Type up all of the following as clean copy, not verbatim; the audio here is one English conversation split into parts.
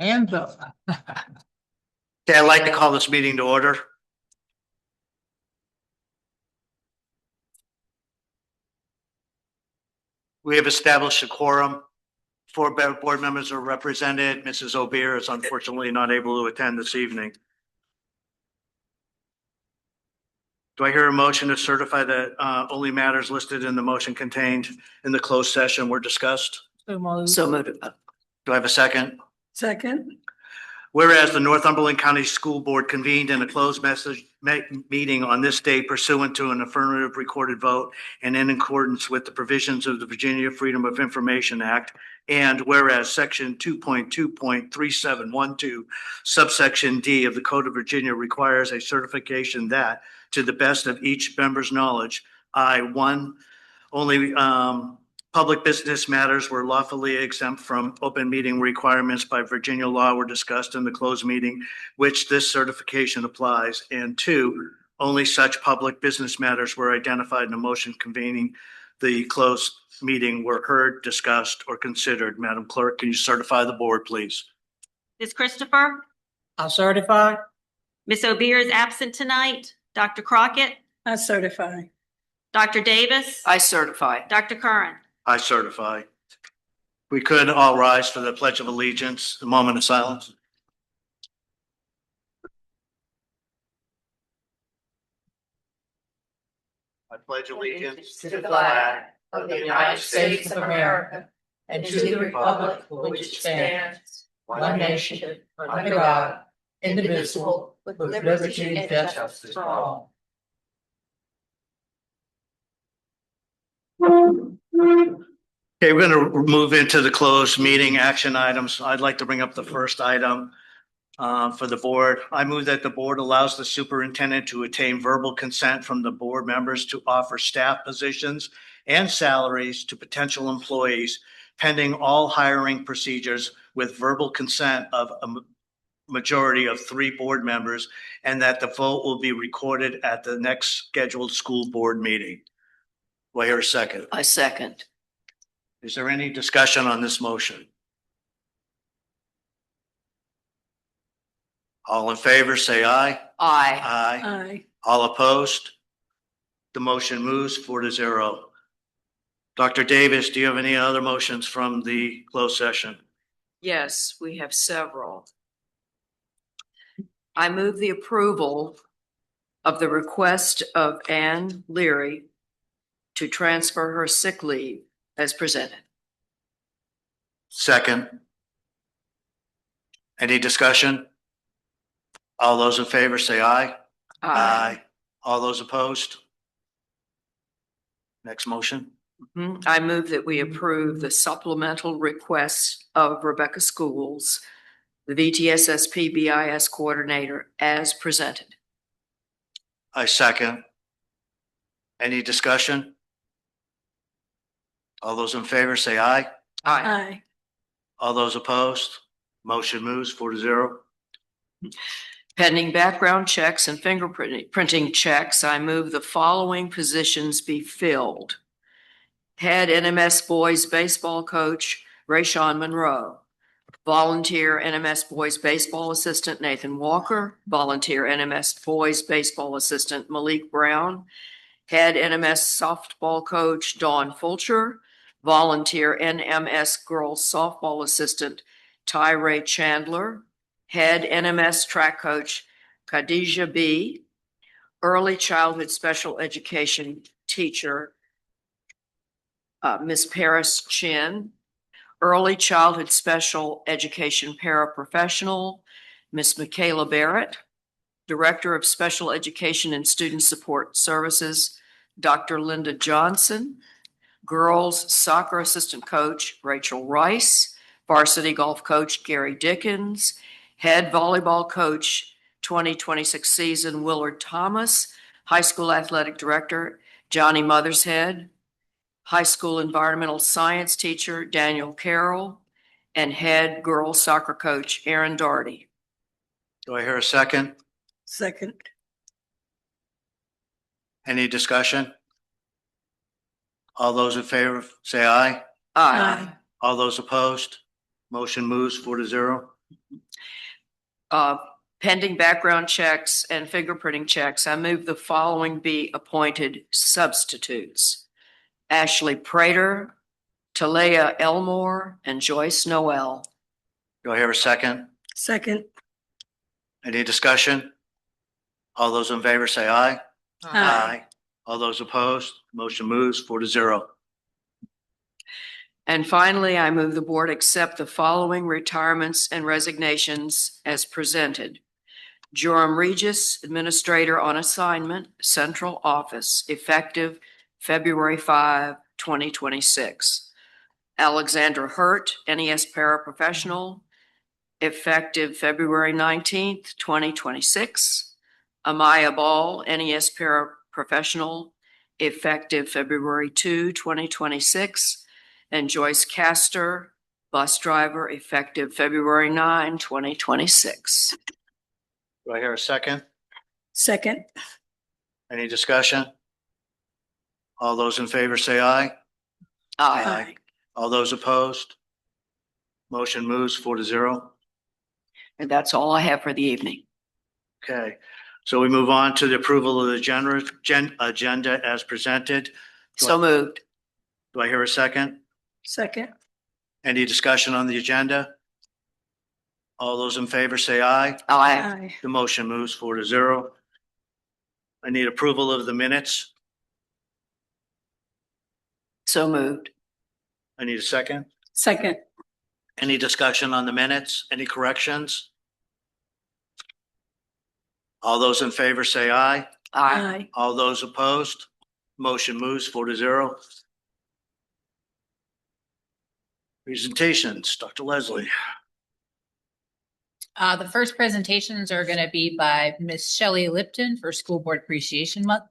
Hands up. Okay, I'd like to call this meeting to order. We have established a quorum. 4 board members are represented. Mrs. O'Beer is unfortunately not able to attend this evening. Do I hear a motion to certify that only matters listed in the motion contained in the closed session were discussed? So moved. Do I have a second? Second. Whereas the Northumberland County School Board convened in a closed meeting on this day pursuant to an affirmative recorded vote and in accordance with the provisions of the Virginia Freedom of Information Act. And whereas section 2.2.3712 subsection D of the Code of Virginia requires a certification that, to the best of each member's knowledge, only public business matters were lawfully exempt from open meeting requirements by Virginia law were discussed in the closed meeting, which this certification applies. And 2, only such public business matters were identified in a motion convening the closed meeting were heard, discussed, or considered. Madam Clerk, can you certify the board, please? Ms. Christopher? I certify. Ms. O'Beer is absent tonight. Dr. Crockett? I certify. Dr. Davis? I certify. Dr. Curran? I certify. We could all rise for the Pledge of Allegiance, a moment of silence. I pledge allegiance To the flag of the United States of America and to the republic for which it stands, one nation, under God, indivisible, with liberty and justice for all. Okay, we're going to move into the closed meeting action items. I'd like to bring up the first item for the board. I move that the board allows the superintendent to attain verbal consent from the board members to offer staff positions and salaries to potential employees pending all hiring procedures with verbal consent of a majority of 3 board members, and that the vote will be recorded at the next scheduled school board meeting. Do I hear a second? I second. Is there any discussion on this motion? All in favor, say aye. Aye. Aye. Aye. All opposed? The motion moves 4-0. Dr. Davis, do you have any other motions from the closed session? Yes, we have several. I move the approval of the request of Ann Leary to transfer her sick leave as presented. Second. Any discussion? All those in favor say aye. Aye. All those opposed? Next motion. I move that we approve the supplemental request of Rebecca Schools, the VTSSP BIS coordinator, as presented. I second. Any discussion? All those in favor say aye. Aye. All those opposed? Motion moves 4-0. Pending background checks and fingerprinting checks, I move the following positions be filled. Head NMS Boys Baseball Coach, Rayshawn Monroe. Volunteer NMS Boys Baseball Assistant, Nathan Walker. Volunteer NMS Boys Baseball Assistant, Malik Brown. Head NMS Softball Coach, Dawn Fulcher. Volunteer NMS Girls Softball Assistant, Ty Chandler. Head NMS Track Coach, Khadijah B. Early Childhood Special Education Teacher, Ms. Paris Chin. Early Childhood Special Education Paraprofessional, Ms. Michaela Barrett. Director of Special Education and Student Support Services, Dr. Linda Johnson. Girls Soccer Assistant Coach, Rachel Rice. Varsity Golf Coach, Gary Dickens. Head Volleyball Coach, 2026 season, Willard Thomas. High School Athletic Director, Johnny Mothershead. High School Environmental Science Teacher, Daniel Carroll. And Head Girls Soccer Coach, Aaron Doherty. Do I hear a second? Second. Any discussion? All those in favor say aye. Aye. All those opposed? Motion moves 4-0. Pending background checks and fingerprinting checks, I move the following be appointed substitutes: Ashley Prater, Talea Elmore, and Joyce Noel. Do I hear a second? Second. Any discussion? All those in favor say aye. Aye. All those opposed, motion moves 4-0. And finally, I move the board accept the following retirements and resignations as presented. Joram Regis, Administrator on Assignment, Central Office, effective February 5, 2026. Alexandra Hurt, NES Paraprofessional, effective February 19th, 2026. Amaya Ball, NES Paraprofessional, effective February 2, 2026. And Joyce Castor, Bus Driver, effective February 9, 2026. Do I hear a second? Second. Any discussion? All those in favor say aye. Aye. All those opposed? Motion moves 4-0. And that's all I have for the evening. Okay, so we move on to the approval of the agenda as presented. So moved. Do I hear a second? Second. Any discussion on the agenda? All those in favor say aye. Aye. Aye. The motion moves 4-0. I need approval of the minutes. So moved. I need a second. Second. Any discussion on the minutes? Any corrections? All those in favor say aye. Aye. All those opposed? Motion moves 4-0. Presentations, Dr. Leslie. The first presentations are going to be by Miss Shelley Lipton for School Board Appreciation Month.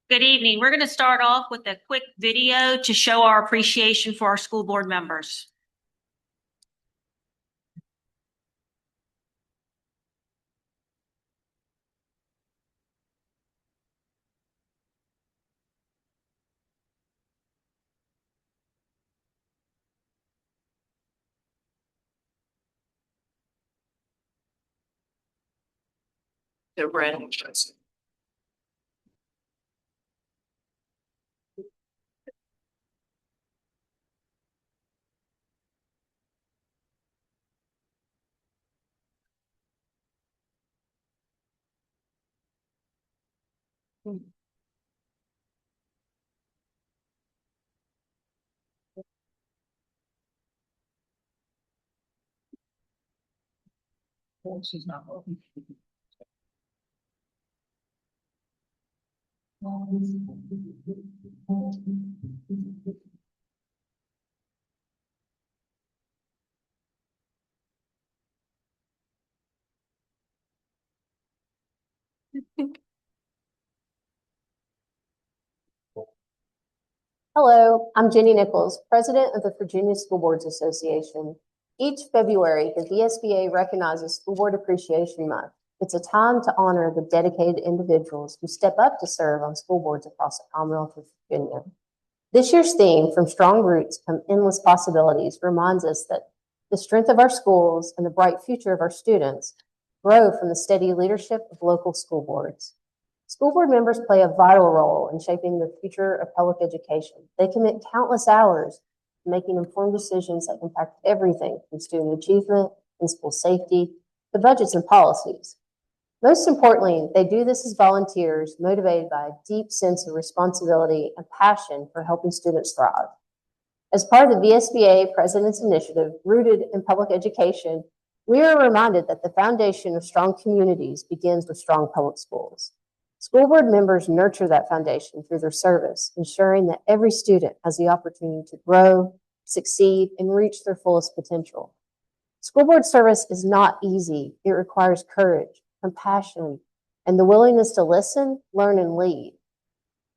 Good evening. We're going to start off with a quick video to show our appreciation for our school board members. The red. She's not voting. Hello, I'm Jenny Nichols, President of the Virginia School Boards Association. Each February, the VSBA recognizes School Board Appreciation Month. It's a time to honor the dedicated individuals who step up to serve on school boards across the Commonwealth of Virginia. This year's theme, From Strong Roots Come Endless Possibilities, reminds us that the strength of our schools and the bright future of our students grow from the steady leadership of local school boards. School board members play a vital role in shaping the future of public education. They commit countless hours to making informed decisions that impact everything from student achievement and school safety to budgets and policies. Most importantly, they do this as volunteers motivated by a deep sense of responsibility and passion for helping students thrive. As part of the VSBA President's Initiative, rooted in public education, we are reminded that the foundation of strong communities begins with strong public schools. School board members nurture that foundation through their service, ensuring that every student has the opportunity to grow, succeed, and reach their fullest potential. School board service is not easy. It requires courage, compassion, and the willingness to listen, learn, and lead,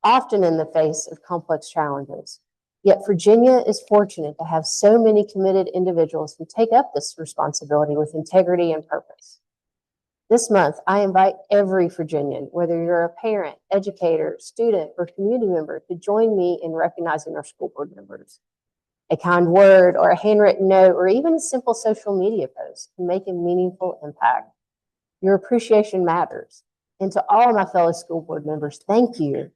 often in the face of complex challenges. Yet Virginia is fortunate to have so many committed individuals who take up this responsibility with integrity and purpose. This month, I invite every Virginian, whether you're a parent, educator, student, or community member, to join me in recognizing our school board members. A kind word or a handwritten note or even a simple social media post can make a meaningful impact. Your appreciation matters. And to all of my fellow school board members, thank you.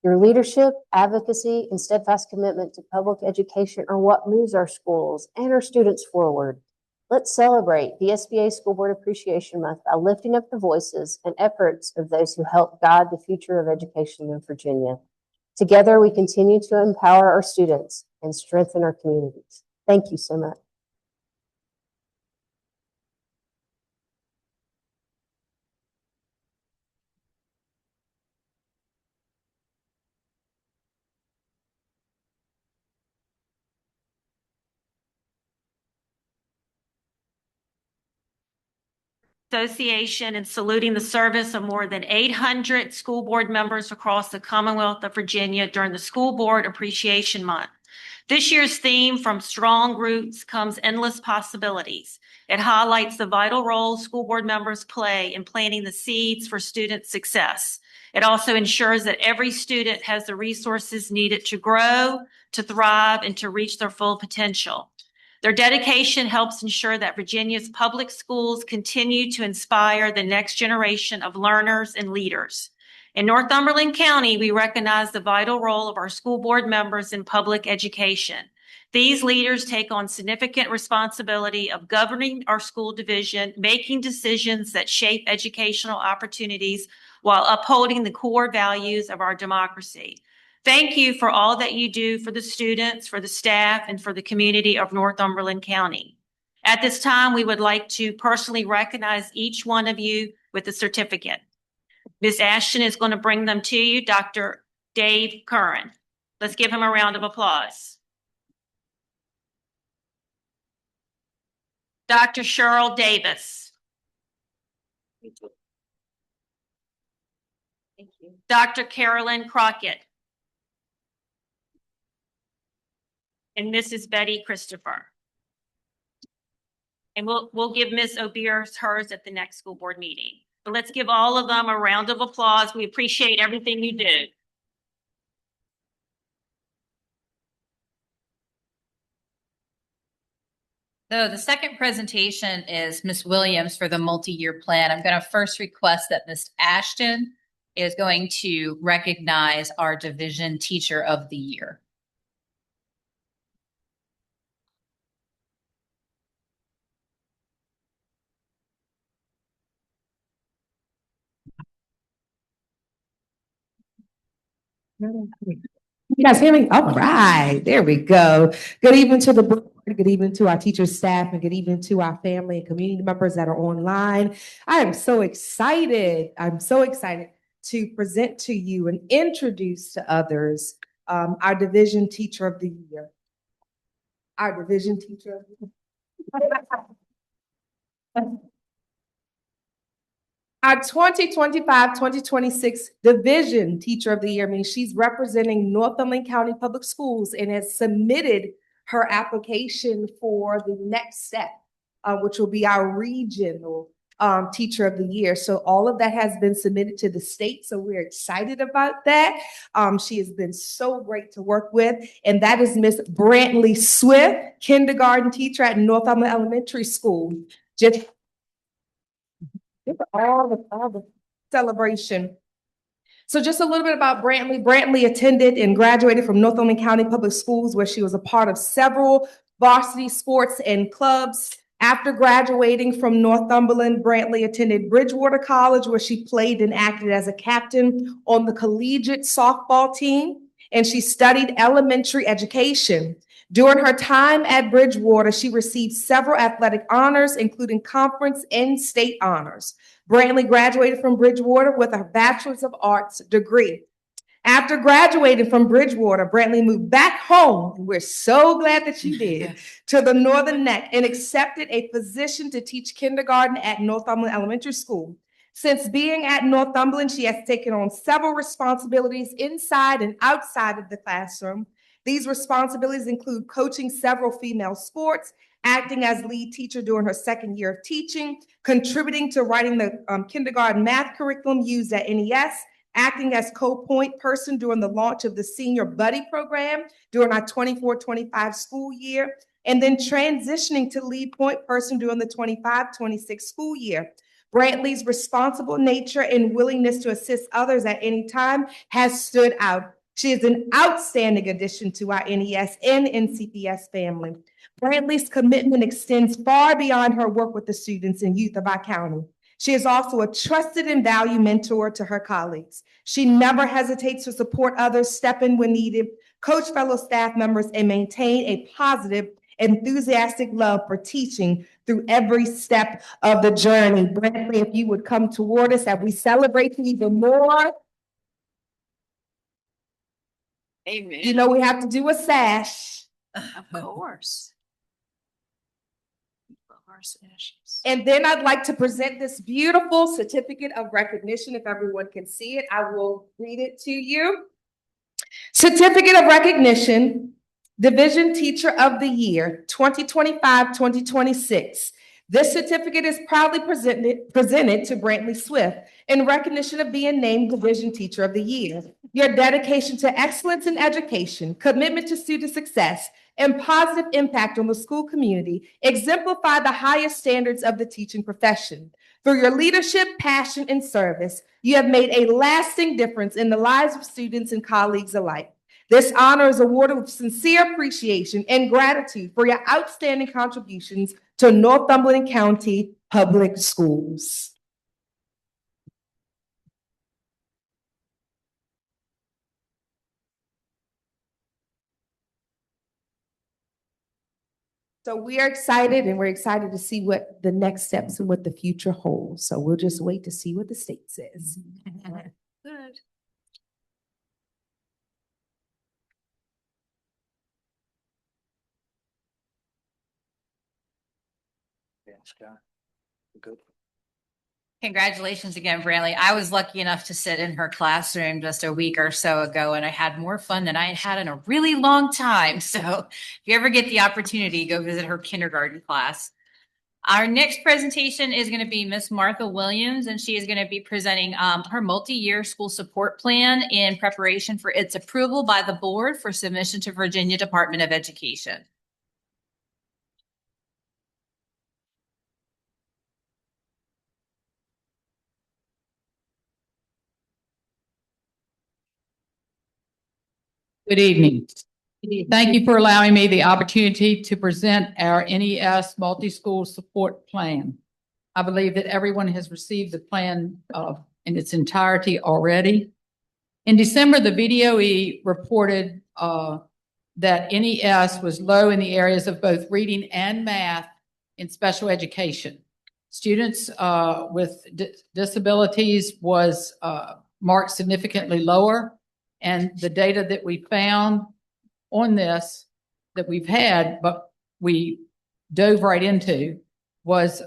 Your leadership, advocacy, and steadfast commitment to public education are what moves our schools and our students forward. Let's celebrate the SBA School Board Appreciation Month by lifting up the voices and efforts of those who help guide the future of education in Virginia. Together, we continue to empower our students and strengthen our communities. Thank you so much. Association and saluting the service of more than 800 school board members across the Commonwealth of Virginia during the School Board Appreciation Month. This year's theme, From Strong Roots Comes Endless Possibilities. It highlights the vital role school board members play in planting the seeds for student success. It also ensures that every student has the resources needed to grow, to thrive, and to reach their full potential. Their dedication helps ensure that Virginia's public schools continue to inspire the next generation of learners and leaders. In Northumberland County, we recognize the vital role of our school board members in public education. These leaders take on significant responsibility of governing our school division, making decisions that shape educational opportunities while upholding the core values of our democracy. Thank you for all that you do for the students, for the staff, and for the community of Northumberland County. At this time, we would like to personally recognize each one of you with a certificate. Ms. Ashton is going to bring them to you, Dr. Dave Curran. Let's give him a round of applause. Dr. Cheryl Davis. Thank you. Dr. Carolyn Crockett. And Mrs. Betty Christopher. And we'll give Ms. O'Beer hers at the next school board meeting. But let's give all of them a round of applause. We appreciate everything you do. So the second presentation is Ms. Williams for the multi-year plan. I'm going to first request that Ms. Ashton is going to recognize our Division Teacher of the Year. You guys hear me? All right, there we go. Good evening to the board, good evening to our teachers, staff, and good evening to our family and community members that are online. I am so excited. I'm so excited to present to you and introduce to others our Division Teacher of the Year. Our Division Teacher of the Year. Our 2025-2026 Division Teacher of the Year means she's representing Northumberland County Public Schools and has submitted her application for the next step, which will be our regional Teacher of the Year. So all of that has been submitted to the state. So we're excited about that. She has been so great to work with. And that is Miss Brantley Swift, kindergarten teacher at Northumberland Elementary School. Just all the celebration. So just a little bit about Brantley. Brantley attended and graduated from Northumberland County Public Schools, where she was a part of several varsity sports and clubs. After graduating from Northumberland, Brantley attended Bridgewater College, where she played and acted as a captain on the collegiate softball team, and she studied elementary education. During her time at Bridgewater, she received several athletic honors, including conference and state honors. Brantley graduated from Bridgewater with a Bachelor's of Arts degree. After graduating from Bridgewater, Brantley moved back home, and we're so glad that she did, to the Northern Neck and accepted a position to teach kindergarten at Northumberland Elementary School. Since being at Northumberland, she has taken on several responsibilities inside and outside of the classroom. These responsibilities include coaching several female sports, acting as lead teacher during her second year of teaching, contributing to writing the kindergarten math curriculum used at NES, acting as co-point person during the launch of the Senior Buddy Program during our 24-25 school year, and then transitioning to lead point person during the 25-26 school year. Brantley's responsible nature and willingness to assist others at any time has stood out. She is an outstanding addition to our NES and NCPS family. Brantley's commitment extends far beyond her work with the students and youth of our county. She is also a trusted and valued mentor to her colleagues. She never hesitates to support others, step in when needed, coach fellow staff members, and maintain a positive, enthusiastic love for teaching through every step of the journey. Brantley, if you would come toward us as we celebrate you even more. Amen. You know, we have to do a sash. Of course. And then I'd like to present this beautiful certificate of recognition. If everyone can see it, I will read it to you. Certificate of recognition, Division Teacher of the Year, 2025-2026. This certificate is proudly presented to Brantley Swift in recognition of being named Division Teacher of the Year. Your dedication to excellence in education, commitment to student success, and positive impact on the school community exemplify the highest standards of the teaching profession. Through your leadership, passion, and service, you have made a lasting difference in the lives of students and colleagues alike. This honor is awarded with sincere appreciation and gratitude for your outstanding contributions to Northumberland County Public Schools. So we are excited, and we're excited to see what the next steps and what the future holds. So we'll just wait to see what the state says. Good. Yeah, Scott. Good. Congratulations again, Brantley. I was lucky enough to sit in her classroom just a week or so ago, and I had more fun than I had had in a really long time. So if you ever get the opportunity, go visit her kindergarten class. Our next presentation is going to be Miss Martha Williams, and she is going to be presenting her multi-year school support plan in preparation for its approval by the board for submission to Virginia Department of Education. Good evening. Thank you for allowing me the opportunity to present our NES multi-school support plan. I believe that everyone has received the plan in its entirety already. In December, the VDOE reported that NES was low in the areas of both reading and math in special education. Students with disabilities was marked significantly lower. And the data that we found on this that we've had, but we dove right into, was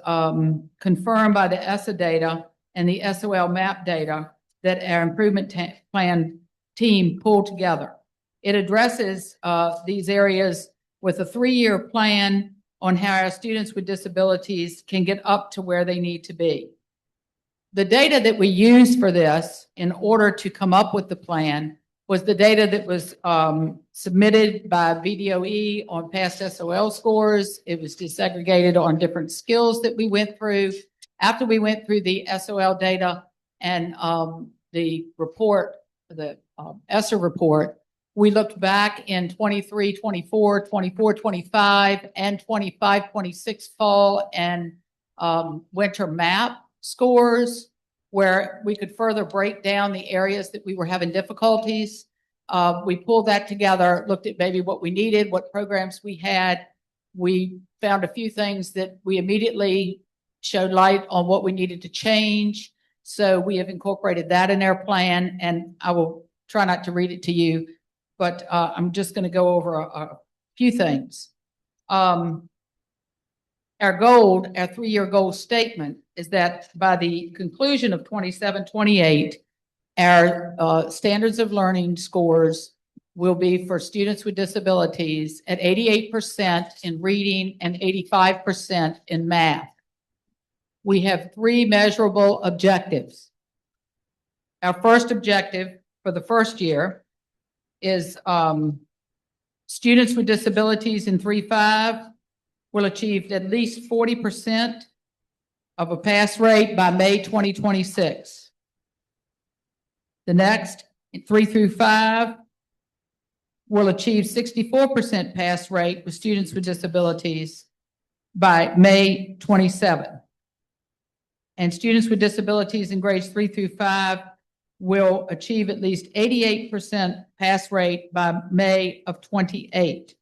confirmed by the ESSA data and the SOL map data that our improvement plan team pulled together. It addresses these areas with a 3-year plan on how our students with disabilities can get up to where they need to be. The data that we used for this in order to come up with the plan was the data that was submitted by VDOE on past SOL scores. It was disaggregated on different skills that we went through. After we went through the SOL data and the report, the ESSA report, we looked back in 23, 24, 24, 25, and 25, 26 fall and winter map scores, where we could further break down the areas that we were having difficulties. We pulled that together, looked at maybe what we needed, what programs we had. We found a few things that we immediately showed light on what we needed to change. So we have incorporated that in our plan, and I will try not to read it to you, but I'm just going to go over a few things. Our goal, our 3-year goal statement, is that by the conclusion of 27-28, our standards of learning scores will be for students with disabilities at 88% in reading and 85% in math. We have 3 measurable objectives. Our first objective for the first year is students with disabilities in 3-5 will achieve at least 40% of a pass rate by May 2026. The next, 3-5, will achieve 64% pass rate with students with disabilities by May 27. And students with disabilities in grades 3-5 will achieve at least 88% pass rate by May of 28.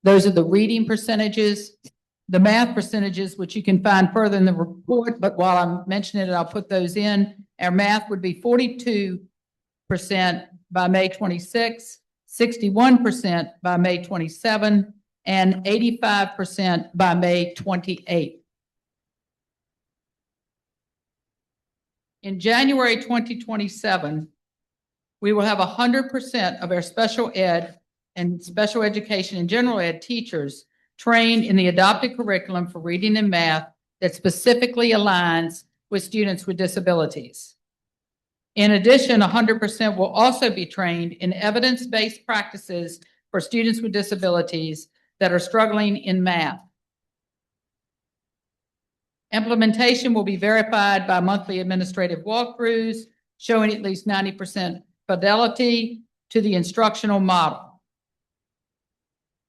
Those are the reading percentages. The math percentages, which you can find further in the report, but while I'm mentioning it, I'll put those in. Our math would be 42% by May 26, 61% by May 27, and 85% by May 28. In January 2027, we will have 100% of our special ed and special education and general ed teachers trained in the adopted curriculum for reading and math that specifically aligns with students with disabilities. In addition, 100% will also be trained in evidence-based practices for students with disabilities that are struggling in math. Implementation will be verified by monthly administrative walkthroughs, showing at least 90% fidelity to the instructional model.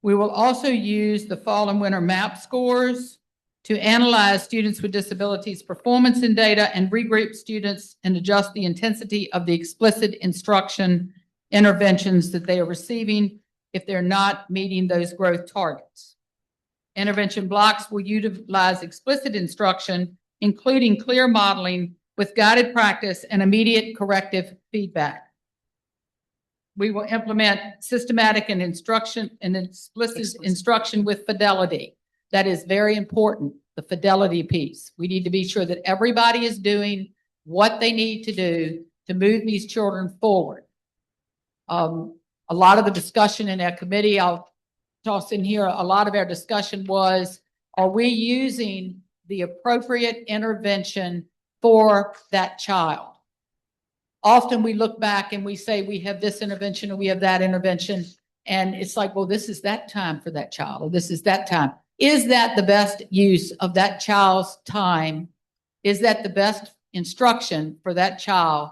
We will also use the fall and winter MAP scores to analyze students with disabilities performance in data and regroup students and adjust the intensity of the explicit instruction interventions that they are receiving if they're not meeting those growth targets. Intervention blocks will utilize explicit instruction, including clear modeling with guided practice and immediate corrective feedback. We will implement systematic and explicit instruction with fidelity. That is very important, the fidelity piece. We need to be sure that everybody is doing what they need to do to move these children forward. A lot of the discussion in our committee, I'll toss in here, a lot of our discussion was, are we using the appropriate intervention for that child? Often we look back and we say we have this intervention and we have that intervention. And it's like, well, this is that time for that child, or this is that time. Is that the best use of that child's time? Is that the best instruction for that child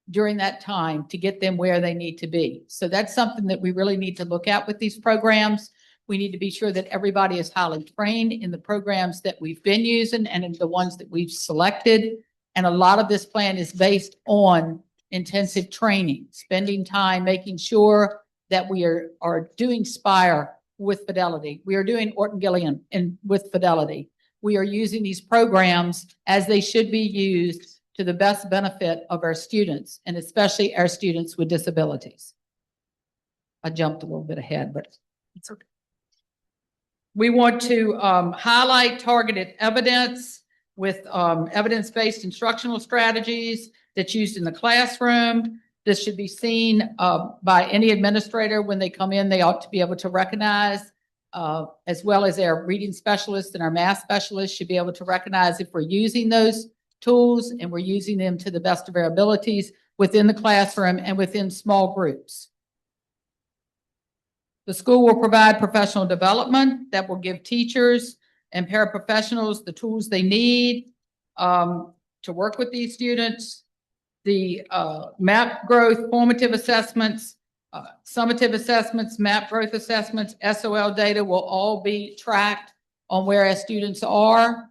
during that time to get them where they need to be? So that's something that we really need to look at with these programs. We need to be sure that everybody is highly trained in the programs that we've been using and in the ones that we've selected. And a lot of this plan is based on intensive training, spending time, making sure that we are doing SPIRE with fidelity. We are doing Orton-Gilliam with fidelity. We are using these programs as they should be used to the best benefit of our students, and especially our students with disabilities. I jumped a little bit ahead, but it's okay. We want to highlight targeted evidence with evidence-based instructional strategies that's used in the classroom. This should be seen by any administrator when they come in. They ought to be able to recognize, as well as our reading specialists and our math specialists should be able to recognize if we're using those tools and we're using them to the best of our abilities within the classroom and within small groups. The school will provide professional development that will give teachers and paraprofessionals the tools they need to work with these students. The MAP growth, formative assessments, summative assessments, MAP growth assessments, SOL data will all be tracked on where our students are.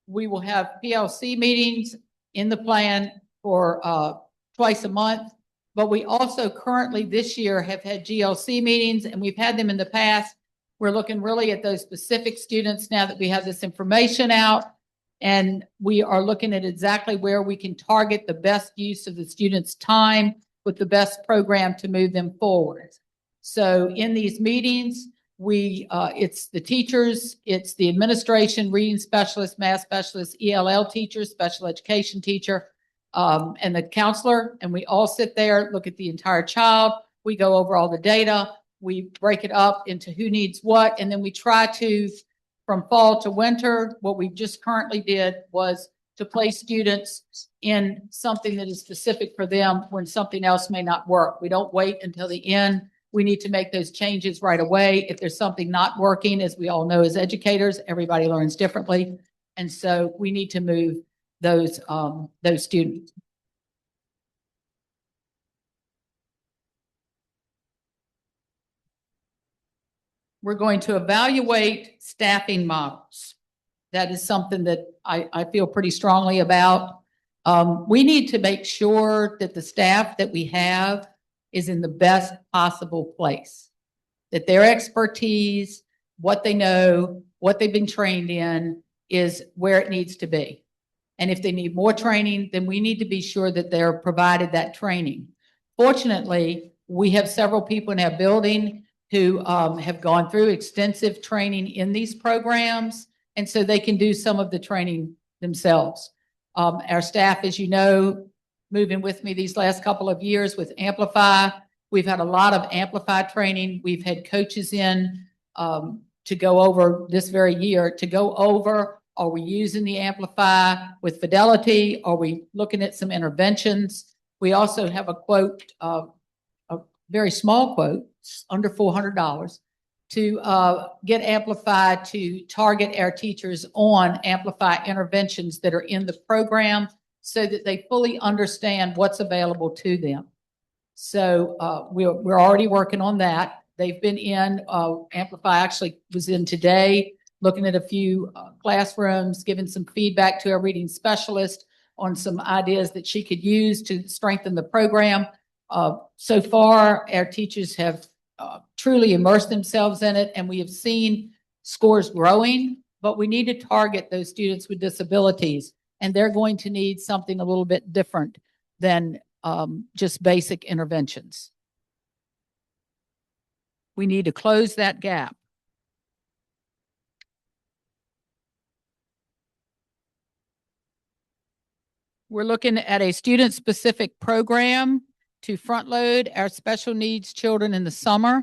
We will have PLC meetings in the plan for twice a month, but we also currently this year have had GLC meetings, and we've had them in the past. We're looking really at those specific students now that we have this information out, and we are looking at exactly where we can target the best use of the students' time with the best program to move them forward. So in these meetings, it's the teachers, it's the administration, reading specialists, math specialists, ELL teachers, special education teacher, and the counselor, and we all sit there, look at the entire child. We go over all the data. We break it up into who needs what, and then we try to, from fall to winter, what we just currently did was to place students in something that is specific for them when something else may not work. We don't wait until the end. We need to make those changes right away. If there's something not working, as we all know as educators, everybody learns differently. And so we need to move those students. We're going to evaluate staffing models. That is something that I feel pretty strongly about. We need to make sure that the staff that we have is in the best possible place, that their expertise, what they know, what they've been trained in is where it needs to be. And if they need more training, then we need to be sure that they're provided that training. Fortunately, we have several people in our building who have gone through extensive training in these programs, and so they can do some of the training themselves. Our staff, as you know, moving with me these last couple of years with Amplify, we've had a lot of Amplify training. We've had coaches in to go over this very year, to go over, are we using the Amplify with fidelity? Are we looking at some interventions? We also have a quote, a very small quote, under $400, to get Amplify to target our teachers on Amplify interventions that are in the program so that they fully understand what's available to them. So we're already working on that. They've been in, Amplify actually was in today, looking at a few classrooms, giving some feedback to our reading specialist on some ideas that she could use to strengthen the program. So far, our teachers have truly immersed themselves in it, and we have seen scores growing, but we need to target those students with disabilities, and they're going to need something a little bit different than just basic interventions. We need to close that gap. We're looking at a student-specific program to front load our special needs children in the summer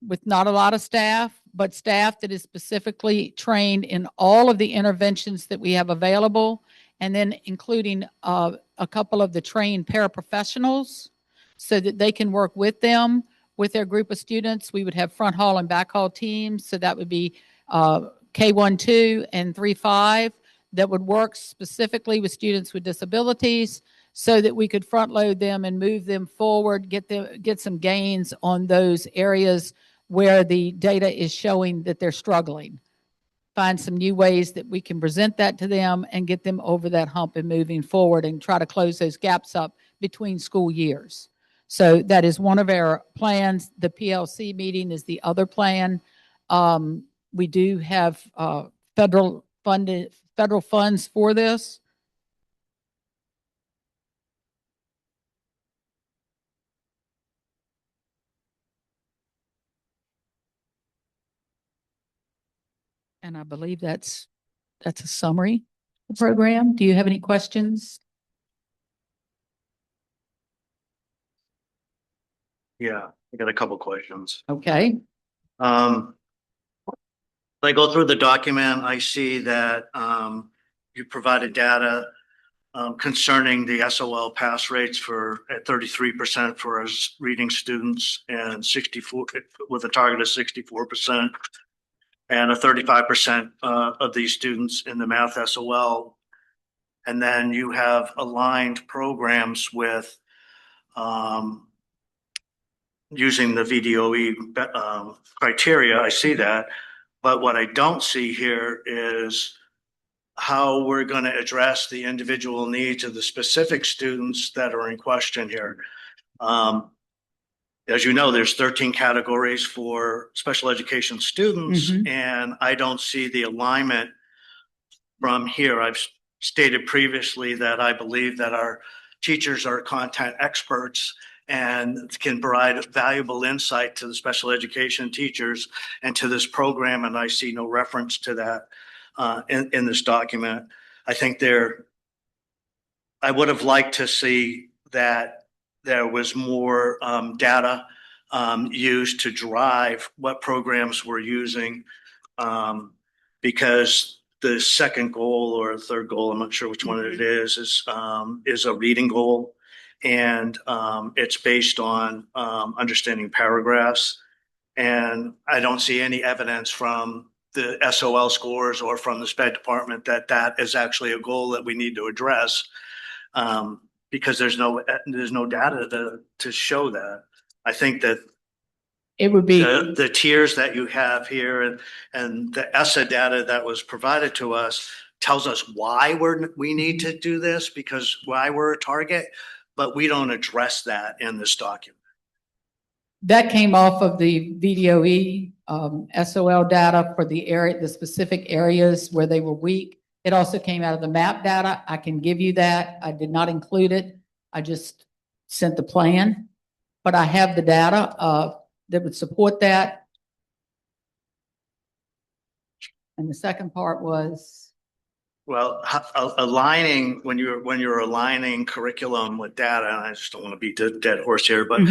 with not a lot of staff, but staff that is specifically trained in all of the interventions that we have available, and then including a couple of the trained paraprofessionals so that they can work with them, with their group of students. We would have front hall and back hall teams, so that would be K-1-2 and 3-5 that would work specifically with students with disabilities so that we could front load them and move them forward, get some gains on those areas where the data is showing that they're struggling. Find some new ways that we can present that to them and get them over that hump and moving forward and try to close those gaps up between school years. So that is one of our plans. The PLC meeting is the other plan. We do have federal funds for this. And I believe that's a summary of the program. Do you have any questions? Yeah, I got a couple questions. Okay. I go through the document, I see that you provided data concerning the SOL pass rates at 33% for our reading students and 64 with a target of 64%, and a 35% of these students in the math SOL. And then you have aligned programs with using the VDOE criteria. I see that. But what I don't see here is how we're going to address the individual needs of the specific students that are in question here. As you know, there's 13 categories for special education students, and I don't see the alignment from here. I've stated previously that I believe that our teachers are content experts and can provide valuable insight to the special education teachers and to this program, and I see no reference to that in this document. I think I would have liked to see that there was more data used to drive what programs we're using, because the second goal or third goal, I'm not sure which one it is a reading goal. And it's based on understanding paragraphs. And I don't see any evidence from the SOL scores or from the SPED department that that is actually a goal that we need to address. Because there's no data to show that. I think that It would be, the tiers that you have here and the ESSA data that was provided to us tells us why we need to do this, because why we're a target, but we don't address that in this document. that came off of the VDOE, SOL data for the specific areas where they were weak. It also came out of the MAP data. I can give you that. I did not include it. I just sent the plan, but I have the data, that would support that. And the second part was, Well, aligning when you're aligning curriculum with data, and I just don't want to beat the dead horse here, but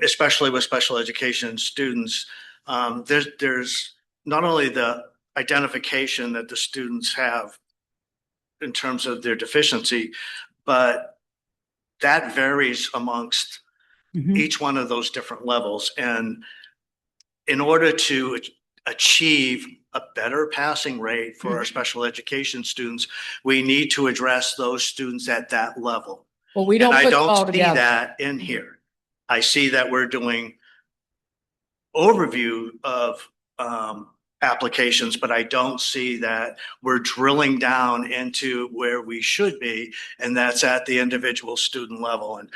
especially with special education students, there's not only the identification that the students have in terms of their deficiency, but that varies amongst each one of those different levels. And in order to achieve a better passing rate for our special education students, we need to address those students at that level. well, we don't And I put it all don't see together. that in here. I see that we're doing overview of applications, but I don't see that we're drilling down into where we should be, and that's at the individual student level. And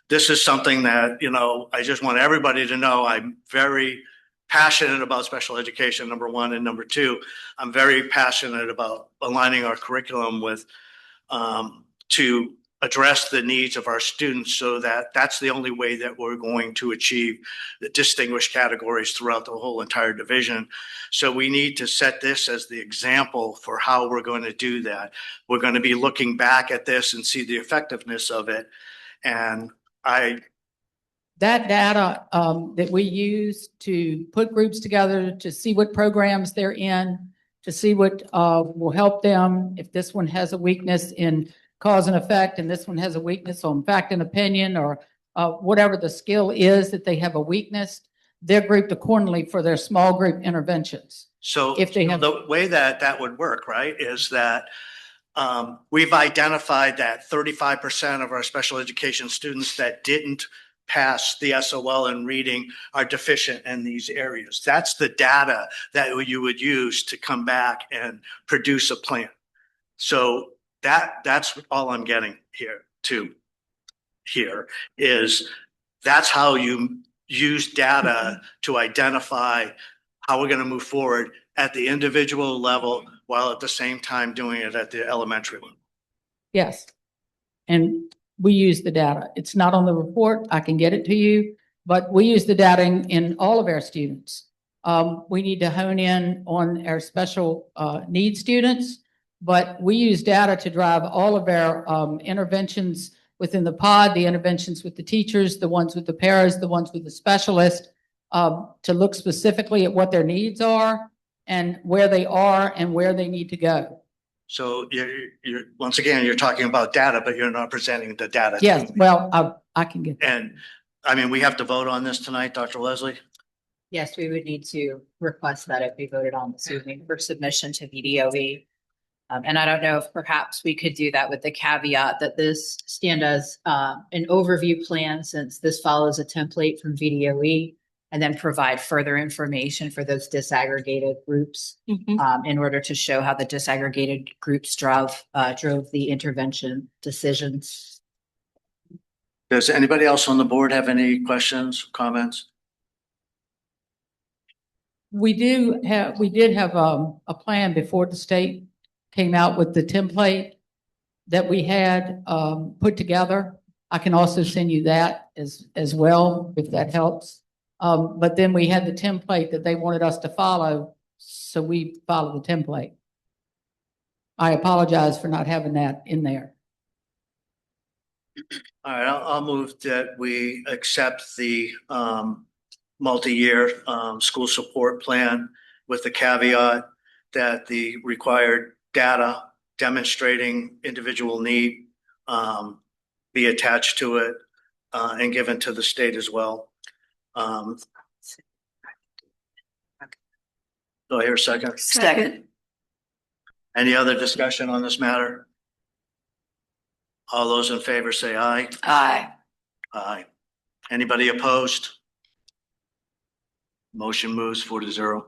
this is something that, you know, I just want everybody to know I'm very passionate about special education, number one, and number two, I'm very passionate about aligning our curriculum with to address the needs of our students, so that that's the only way that we're going to achieve the distinguished categories throughout the whole entire division. So we need to set this as the example for how we're going to do that. We're going to be looking back at this and see the effectiveness of it. And That data that we use to put groups together, to see what programs they're in, to see what will help them. If this one has a weakness in cause and effect, and this one has a weakness on fact and opinion, or whatever the skill is that they have a weakness, they're grouped accordingly for their small group interventions. so If they have- the way that would work, right, is that we've identified that 35% of our special education students that didn't pass the SOL in reading are deficient in these areas. That's the data that you would use to come back and produce a plan. So that's all I'm getting here is that's how you use data to identify how we're going to move forward at the individual level, while at the same time doing it at the elementary level. Yes. And we use the data. It's not on the report. I can get it to you, but we use the data in all of our students. We need to hone in on our special needs students, but we use data to drive all of our interventions within the pod, the interventions with the teachers, the ones with the paras, the ones with the specialists, to look specifically at what their needs are and where they are and where they need to go. So you're once again, you're talking about data, but you're not presenting the data. Yes, well, I can get that. And I mean, we have to vote on this tonight, Dr. Leslie? Yes, we would need to request that it be voted on this evening for submission to VDOE. And I don't know if perhaps we could do that with the caveat that this stand as an overview plan, since this follows a template from VDOE, and then provide further information for those disaggregated groups in order to show how the disaggregated groups drove the intervention decisions. Does anybody else on the board have any questions, comments? We did have a plan before the state came out with the template that we had put together. I can also send you that as well, if that helps. But then we had the template that they wanted us to follow, so we followed the template. I apologize for not having that in there. All right, I'll move that we accept the multi-year school support plan with the caveat that the required data demonstrating individual need be attached to it and given to the state as well. Do I hear a second? Second. Any other discussion on this matter? All those in favor say aye. Aye. Aye. Anybody opposed? Motion moves 4-0.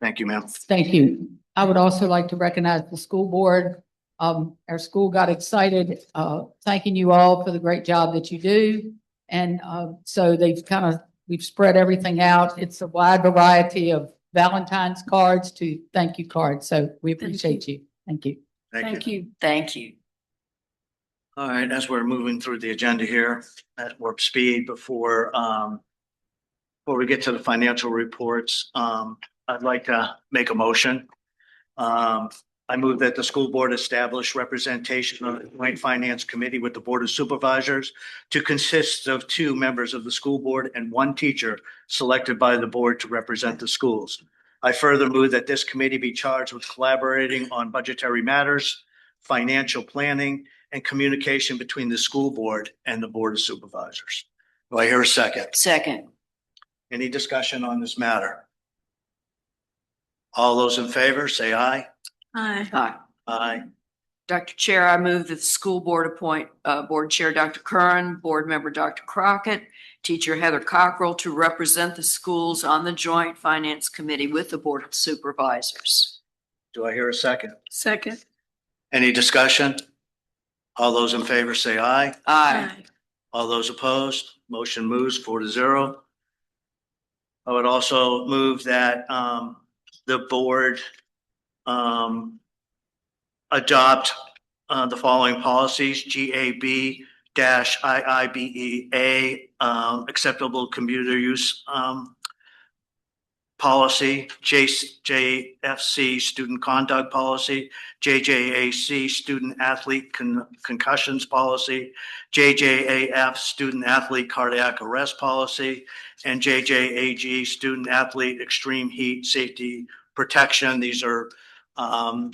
Thank you, ma'am. Thank you. I would also like to recognize the school board. Our school got excited, thanking you all for the great job that you do. And so we've spread everything out. It's a wide variety of Valentine's cards to thank you cards. So we appreciate you. Thank you. Thank you. Thank you. All right, as we're moving through the agenda here at warp speed before we get to the financial reports, I'd like to make a motion. I move that the school board establish representation on the Joint Finance Committee with the Board of Supervisors to consist of 2 members of the school board and 1 teacher selected by the board to represent the schools. I further move that this committee be charged with collaborating on budgetary matters, financial planning, and communication between the school board and the Board of Supervisors. Do I hear a second? Second. Any discussion on this matter? All those in favor say aye. Aye. Aye. Aye. Dr. Chair, I move that the school board appoint Board Chair Dr. Curran, Board Member Dr. Crockett, Teacher Heather Cockrell to represent the schools on the Joint Finance Committee with the Board of Supervisors. Do I hear a second? Second. Any discussion? All those in favor say aye. Aye. All those opposed, motion moves 4-0. I would also move that the board adopt the following policies: GAB-IIBEA, acceptable computer use policy, JFC, student conduct policy, JJAC, student athlete concussions policy, JJAF, student athlete cardiac arrest policy, and JJAG, student athlete extreme heat safety protection. These are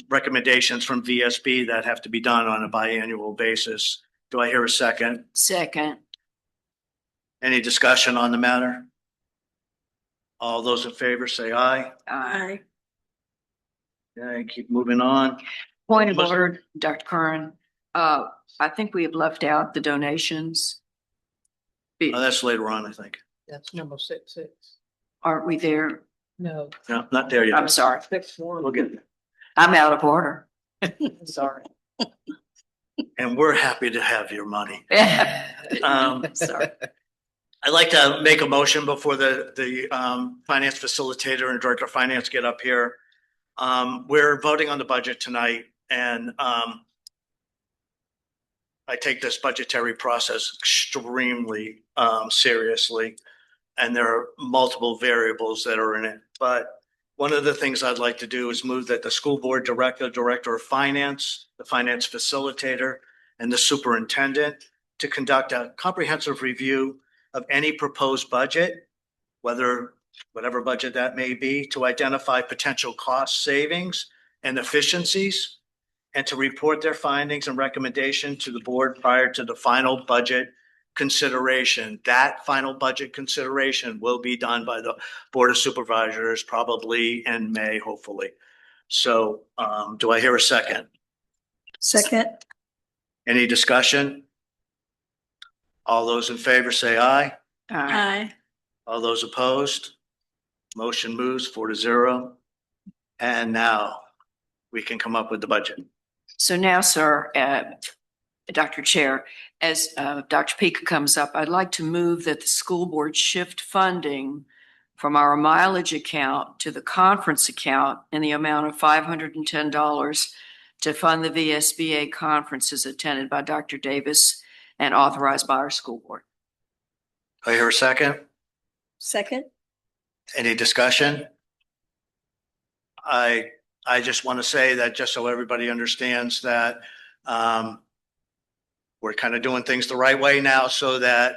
recommendations from VSB that have to be done on a biannual basis. Do I hear a second? Second. Any discussion on the matter? All those in favor say aye. Aye. Okay, keep moving on. Point of order, Dr. Curran. I think we have left out the donations. That's later on, I think. That's number 6. Aren't we there? No. No, not there yet. I'm sorry. We'll get there. I'm out of order. Sorry. And we're happy to have your money. Sorry. I'd like to make a motion before the finance facilitator and director of finance get up here. We're voting on the budget tonight, and I take this budgetary process extremely seriously, and there are multiple variables that are in it. But one of the things I'd like to do is move that the school board director of finance, the finance facilitator, and the superintendent to conduct a comprehensive review of any proposed budget, whatever budget that may be, to identify potential cost savings and efficiencies, and to report their findings and recommendation to the board prior to the final budget consideration. That final budget consideration will be done by the Board of Supervisors probably in May, hopefully. So do I hear a second? Second. Any discussion? All those in favor say aye. Aye. All those opposed? Motion moves 4-0. And now we can come up with the budget. So now, sir, Dr. Chair, as Dr. Pika comes up, I'd like to move that the school board shift funding from our mileage account to the conference account in the amount of $510 to fund the VSBA conferences attended by Dr. Davis and authorized by our school board. Do I hear a second? Second. Any discussion? I just want to say that just so everybody understands that we're kind of doing things the right way now, so that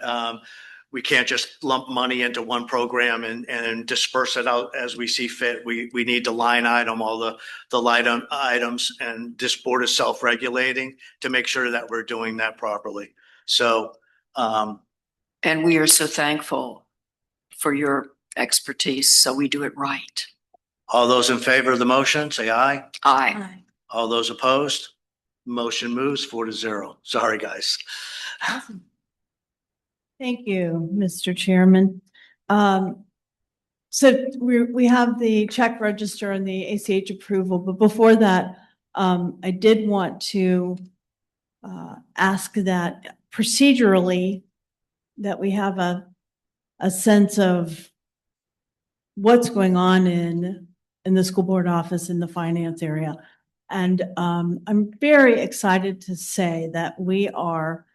we can't just lump money into one program and disperse it out as we see fit. We need to line item all the line items, and this board is self-regulating to make sure that we're doing that properly. So, And we are so thankful for your expertise, so we do it right. all those in favor of the motion, say aye. Aye. All those opposed? Motion moves 4-0. Sorry, guys. Thank you, Mr. Chairman. So we have the check register and the ACH approval, but before that, I did want to ask that procedurally that we have a sense of what's going on in the school board office in the finance area. And I'm very excited to say that we are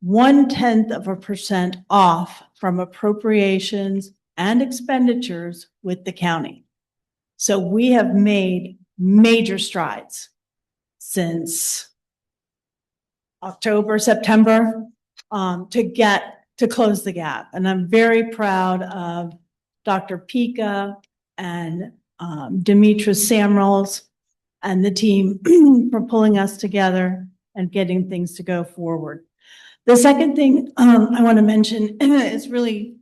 0.1% off from appropriations and expenditures with the county. So we have made major strides since October, September, to close the gap. And I'm very proud of Dr. Pika and Demetris Samuels and the team for pulling us together and getting things to go forward. The second thing I want to mention is really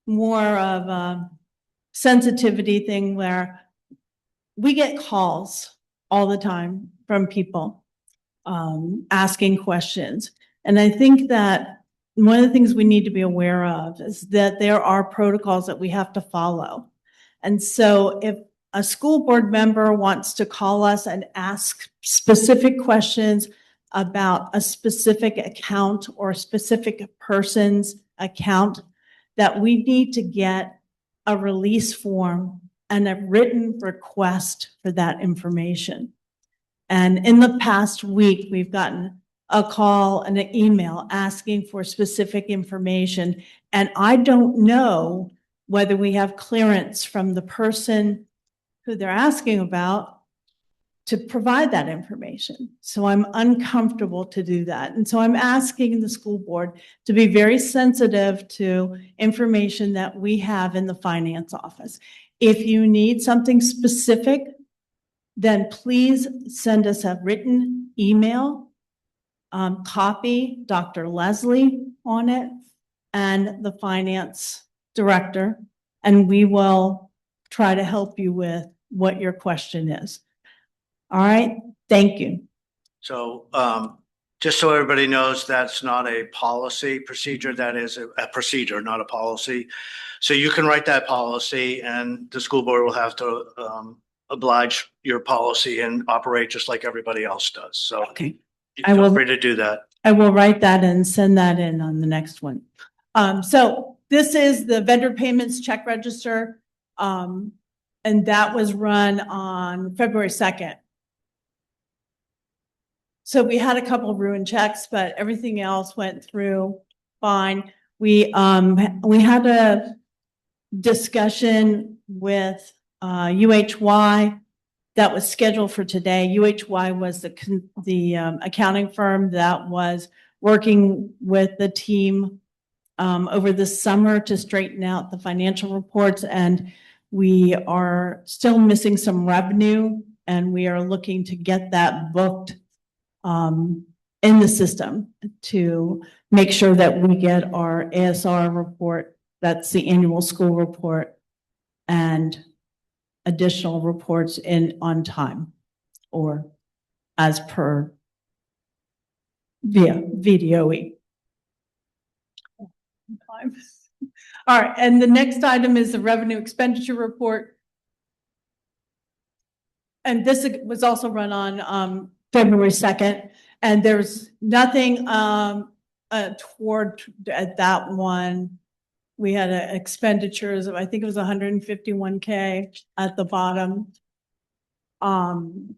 more of a sensitivity thing where we get calls all the time from people asking questions. And I think that one of the things we need to be aware of is that there are protocols that we have to follow. And so if a school board member wants to call us and ask specific questions about a specific account or a specific person's account, that we need to get a release form and a written request for that information. And in the past week, we've gotten a call and an email asking for specific information. And I don't know whether we have clearance from the person who they're asking about to provide that information. So I'm uncomfortable to do that. And so I'm asking the school board to be very sensitive to information that we have in the finance office. If you need something specific, then please send us a written email, copy Dr. Leslie on it and the finance director, and we will try to help you with what your question is. All right, thank you. So just so everybody knows, that's not a policy procedure. That is a procedure, not a policy. So you can write that policy and the school board will have to oblige your policy and operate just like everybody else does. So Okay. feel free to do that. I will write that and send that in on the next one. So this is the vendor payments check register. And that was run on February 2nd. So we had a couple of ruined checks, but everything else went through fine. We had a discussion with UHY that was scheduled for today. UHY was the accounting firm that was working with the team over the summer to straighten out the financial reports, and we are still missing some revenue, and we are looking to get that booked in the system to make sure that we get our ASR report, that's the annual school report, and additional reports in on time or as per via VDOE. All right, and the next item is the revenue expenditure report. And this was also run on February 2nd, and there's nothing toward at that one. We had expenditures of, I think it was 151K at the bottom. And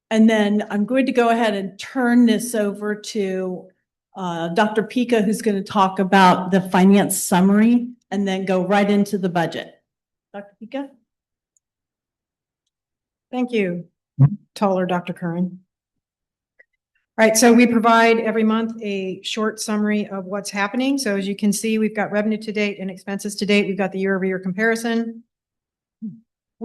then I'm going to go ahead and turn this over to Dr. Pika, who's going to talk about the finance summary and then go right into the budget. Dr. Pika? Thank you, taller Dr. Curran. right, so we provide every month a short summary of what's happening. So as you can see, we've got revenue to date and expenses to date. We've got the year-over-year comparison.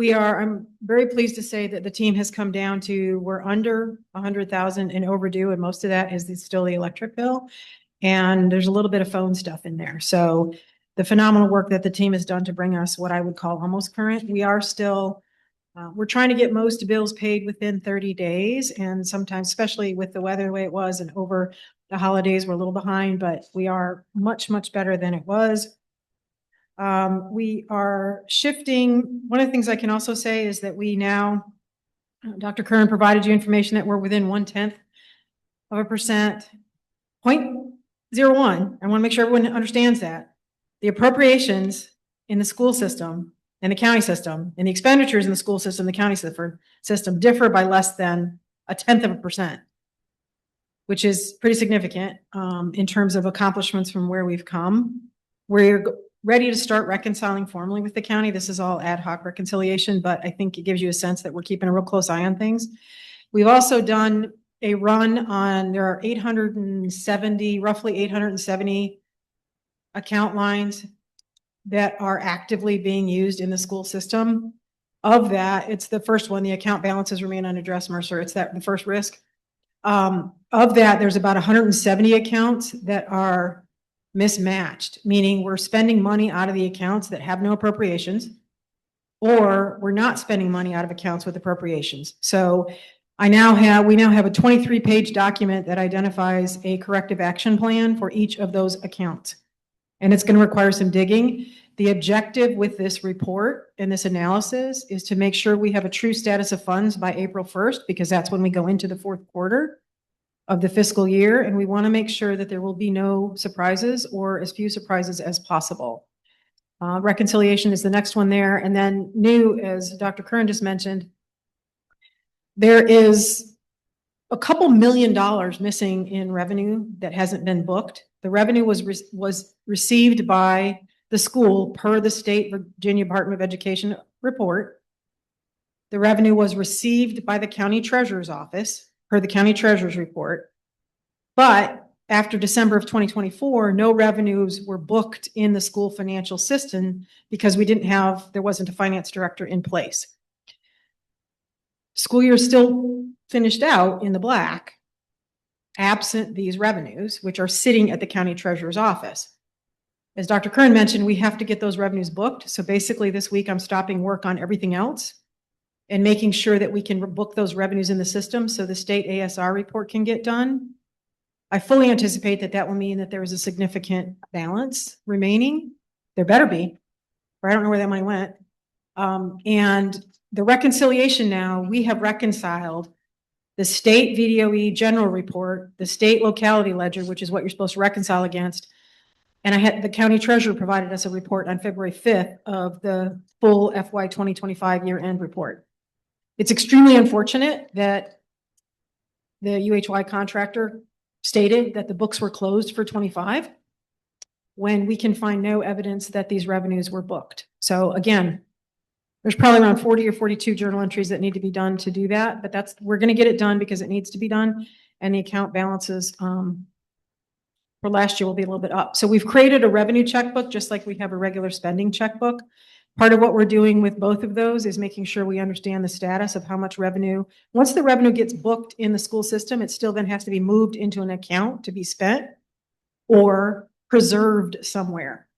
I'm very pleased to say that the team has come down to, we're under 100,000 in overdue, and most of that is still the electric bill. And there's a little bit of phone stuff in there. So the phenomenal work that the team has done to bring us what I would call almost current. We are still, we're trying to get most bills paid within 30 days. And sometimes, especially with the weather the way it was and over the holidays, we're a little behind, but we are much, much better than it was. We are shifting. One of the things I can also say is that we now, Dr. Kern provided you information that we're within 0.1%, 0.01. I want to make sure everyone understands that. The appropriations in the school system and the county system and the expenditures in the school system, the county system differ by less than 0.1%, which is pretty significant in terms of accomplishments from where we've come. We're ready to start reconciling formally with the county. This is all ad hoc reconciliation, but I think it gives you a sense that we're keeping a real close eye on things. We've also done a run on, there are roughly 870 account lines that are actively being used in the school system. Of that, it's the first one, the account balances remain unaddressed, Mercer. It's the first risk. Of that, there's about 170 accounts that are mismatched, meaning we're spending money out of the accounts that have no appropriations, or we're not spending money out of accounts with appropriations. So we now have a 23-page document that identifies a corrective action plan for each of those accounts. And it's going to require some digging. The objective with this report and this analysis is to make sure we have a true status of funds by April 1st, because that's when we go into the fourth quarter of the fiscal year. And we want to make sure that there will be no surprises or as few surprises as possible. Reconciliation is the next one there. And then new, as Dr. Kern just mentioned, there is a couple $1 million missing in revenue that hasn't been booked. The revenue was received by the school per the state Virginia Department of Education report. The revenue was received by the county treasurer's office per the county treasurer's report. But after December of 2024, no revenues were booked in the school financial system because there wasn't a finance director in place. School year still finished out in the black, absent these revenues, which are sitting at the county treasurer's office. As Dr. Kern mentioned, we have to get those revenues booked. So basically this week I'm stopping work on everything else and making sure that we can book those revenues in the system so the state ASR report can get done. I fully anticipate that will mean that there is a significant balance remaining. There better be, or I don't know where that money went. And the reconciliation now, we have reconciled the state VDOE general report, the state locality ledger, which is what you're supposed to reconcile against. And the county treasurer provided us a report on February 5th of the full FY 2025 year-end report. It's extremely unfortunate that the UHY contractor stated that the books were closed for 25 when we can find no evidence that these revenues were booked. So again, there's probably around 40 or 42 journal entries that need to be done to do that, but we're going to get it done because it needs to be done. And the account balances for last year will be a little bit up. So we've created a revenue checkbook, just like we have a regular spending checkbook. Part of what we're doing with both of those is making sure we understand the status of how much revenue. Once the revenue gets booked in the school system, it still then has to be moved into an account to be spent or preserved somewhere.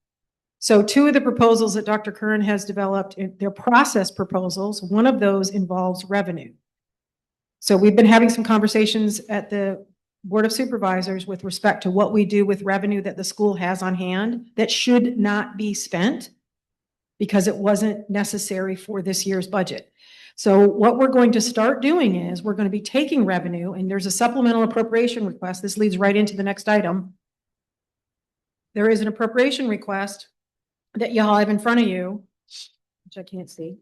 So two of the proposals that Dr. Kern has developed, they're process proposals. One of those involves revenue. So we've been having some conversations at the Board of Supervisors with respect to what we do with revenue that the school has on hand that should not be spent because it wasn't necessary for this year's budget. So what we're going to start doing is we're going to be taking revenue, and there's a supplemental appropriation request. This leads right into the next item. There is an appropriation request that y'all have in front of you, which I can't see,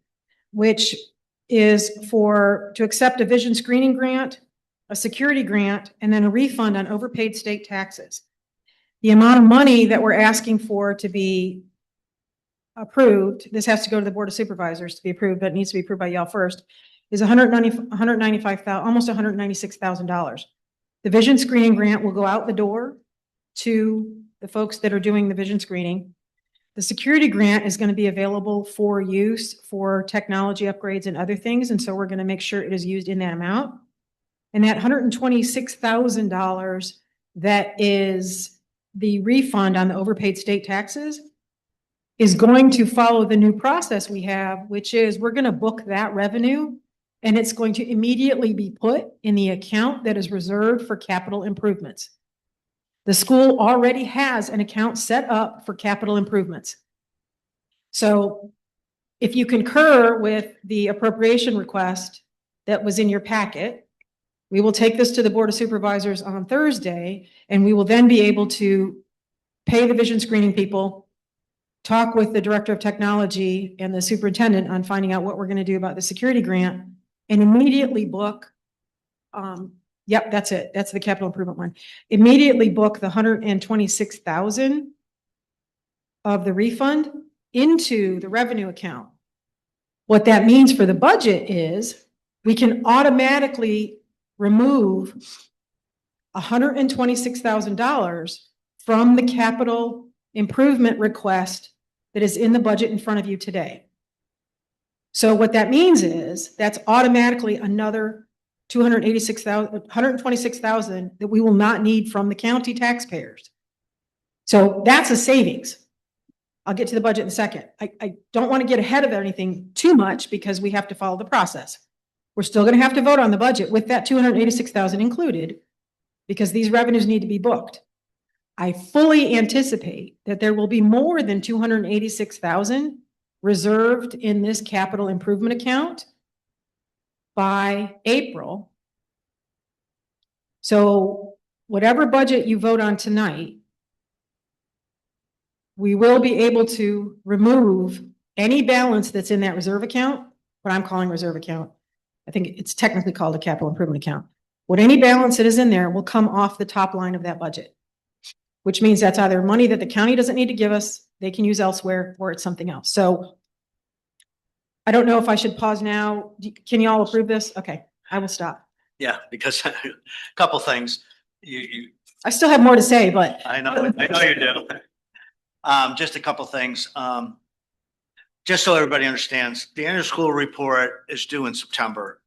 which is to accept a vision screening grant, a security grant, and then a refund on overpaid state taxes. The amount of money that we're asking for to be approved, this has to go to the Board of Supervisors to be approved, but it needs to be approved by y'all first, is almost $196,000. The vision screening grant will go out the door to the folks that are doing the vision screening. The security grant is going to be available for use for technology upgrades and other things. And so we're going to make sure it is used in that amount. And that $126,000 that is the refund on the overpaid state taxes is going to follow the new process we have, which is we're going to book that revenue and it's going to immediately be put in the account that is reserved for capital improvements. The school already has an account set up for capital improvements. So if you concur with the appropriation request that was in your packet, we will take this to the Board of Supervisors on Thursday, and we will then be able to pay the vision screening people, talk with the Director of Technology and the superintendent on finding out what we're going to do about the security grant, and immediately book, yep, that's it. That's the capital improvement one. Immediately book the $126,000 of the refund into the revenue account. What that means for the budget is we can automatically remove $126,000 from the capital improvement request that is in the budget in front of you today. So what that means is that's automatically another $126,000 that we will not need from the county taxpayers. So that's a savings. I'll get to the budget in a second. I don't want to get ahead of anything too much because we have to follow the process. We're still going to have to vote on the budget with that $286,000 included because these revenues need to be booked. I fully anticipate that there will be more than $286,000 reserved in this capital improvement account by April. So whatever budget you vote on tonight, we will be able to remove any balance that's in that reserve account, what I'm calling reserve account. I think it's technically called a capital improvement account. What any balance that is in there will come off the top line of that budget, which means that's either money that the county doesn't need to give us, they can use elsewhere, or it's something else. So I don't know if I should pause now. Can you all approve this? Okay, I will stop. Yeah, because a couple things. I still have more to say, but I know you do. Just a couple things. Just so everybody understands, the annual school report is due in September.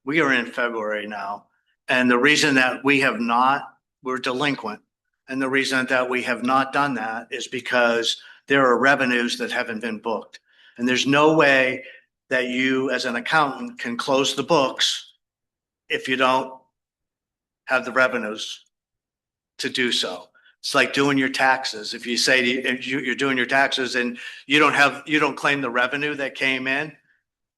We are in February now. And the reason that we're delinquent. And the reason that we have not done that is because there are revenues that haven't been booked. And there's no way that you as an accountant can close the books if you don't have the revenues to do so. It's like doing your taxes. If you say you're doing your taxes and you don't claim the revenue that came in,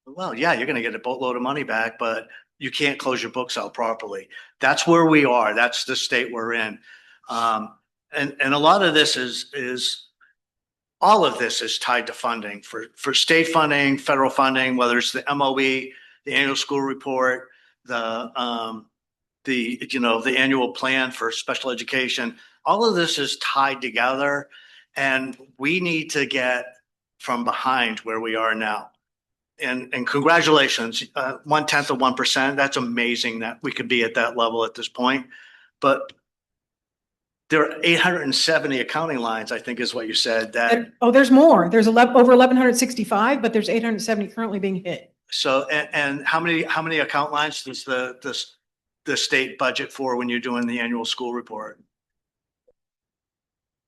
well, yeah, you're going to get a boatload of money back, but you can't close your books out properly. That's where we are. That's the state we're in. And a lot of this all of this is tied to funding for state funding, federal funding, whether it's the MOE, the annual school report, the annual plan for special education. All of this is tied together, and we need to get from behind where we are now. And congratulations, 1/10 of 1%. That's amazing that we could be at that level at this point. But there are 870 accounting lines, I think is what you said. there's more. There's over 1,165, but there's 870 currently being hit. So, and how many account lines does the state budget for when you're doing the annual school report?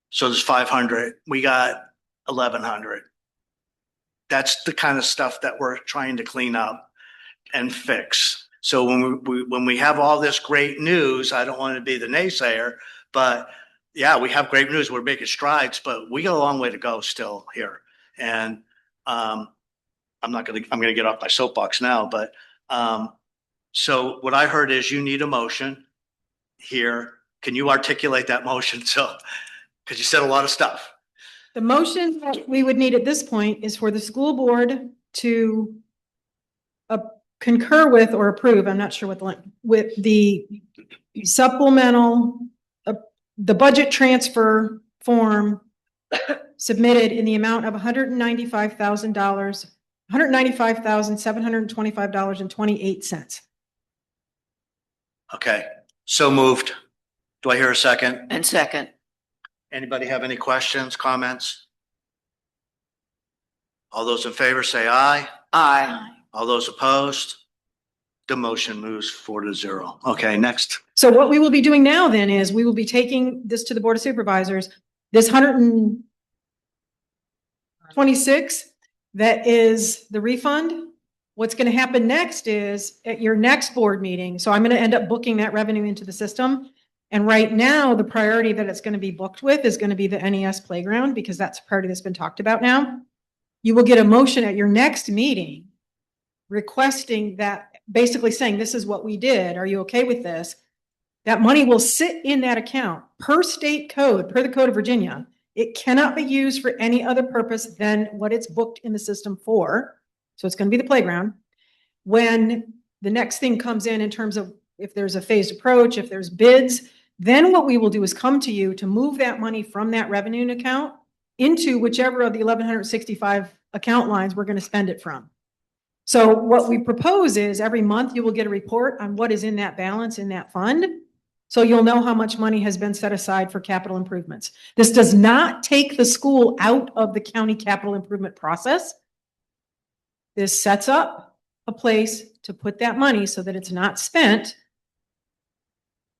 So there's 500. We got 1,100. That's the kind of stuff that we're trying to clean up and fix. So when we have all this great news, I don't want to be the naysayer, but yeah, we have great news. We're making strides, but we got a long way to go still here. And I'm going to get off my soapbox now, but so what I heard is you need a motion here. Can you articulate that motion? So, because you said a lot of stuff. The motion that we would need at this point is for the school board to concur with or approve, I'm not sure with the supplemental, the budget transfer form submitted in the amount of $195,000, $195,725.28. Okay. So moved. Do I hear a second? And second. Anybody have any questions, comments? All those in favor say aye. Aye. All those opposed? The motion moves 4-0. Okay, next. So what we will be doing now then is we will be taking this to the Board of Supervisors, this 126, that is the refund. What's going to happen next is at your next board meeting, so I'm going to end up booking that revenue into the system. And right now, the priority that it's going to be booked with is going to be the NES playground, because that's a priority that's been talked about now. You will get a motion at your next meeting requesting that, basically saying, this is what we did. Are you okay with this? That money will sit in that account per state code, per the Code of Virginia. It cannot be used for any other purpose than what it's booked in the system for. So it's going to be the playground. When the next thing comes in terms of if there's a phased approach, if there's bids, then what we will do is come to you to move that money from that revenue account into whichever of the 1,165 account lines we're going to spend it from. So what we propose is every month you will get a report on what is in that balance in that fund. So you'll know how much money has been set aside for capital improvements. This does not take the school out of the county capital improvement process. This sets up a place to put that money so that it's not spent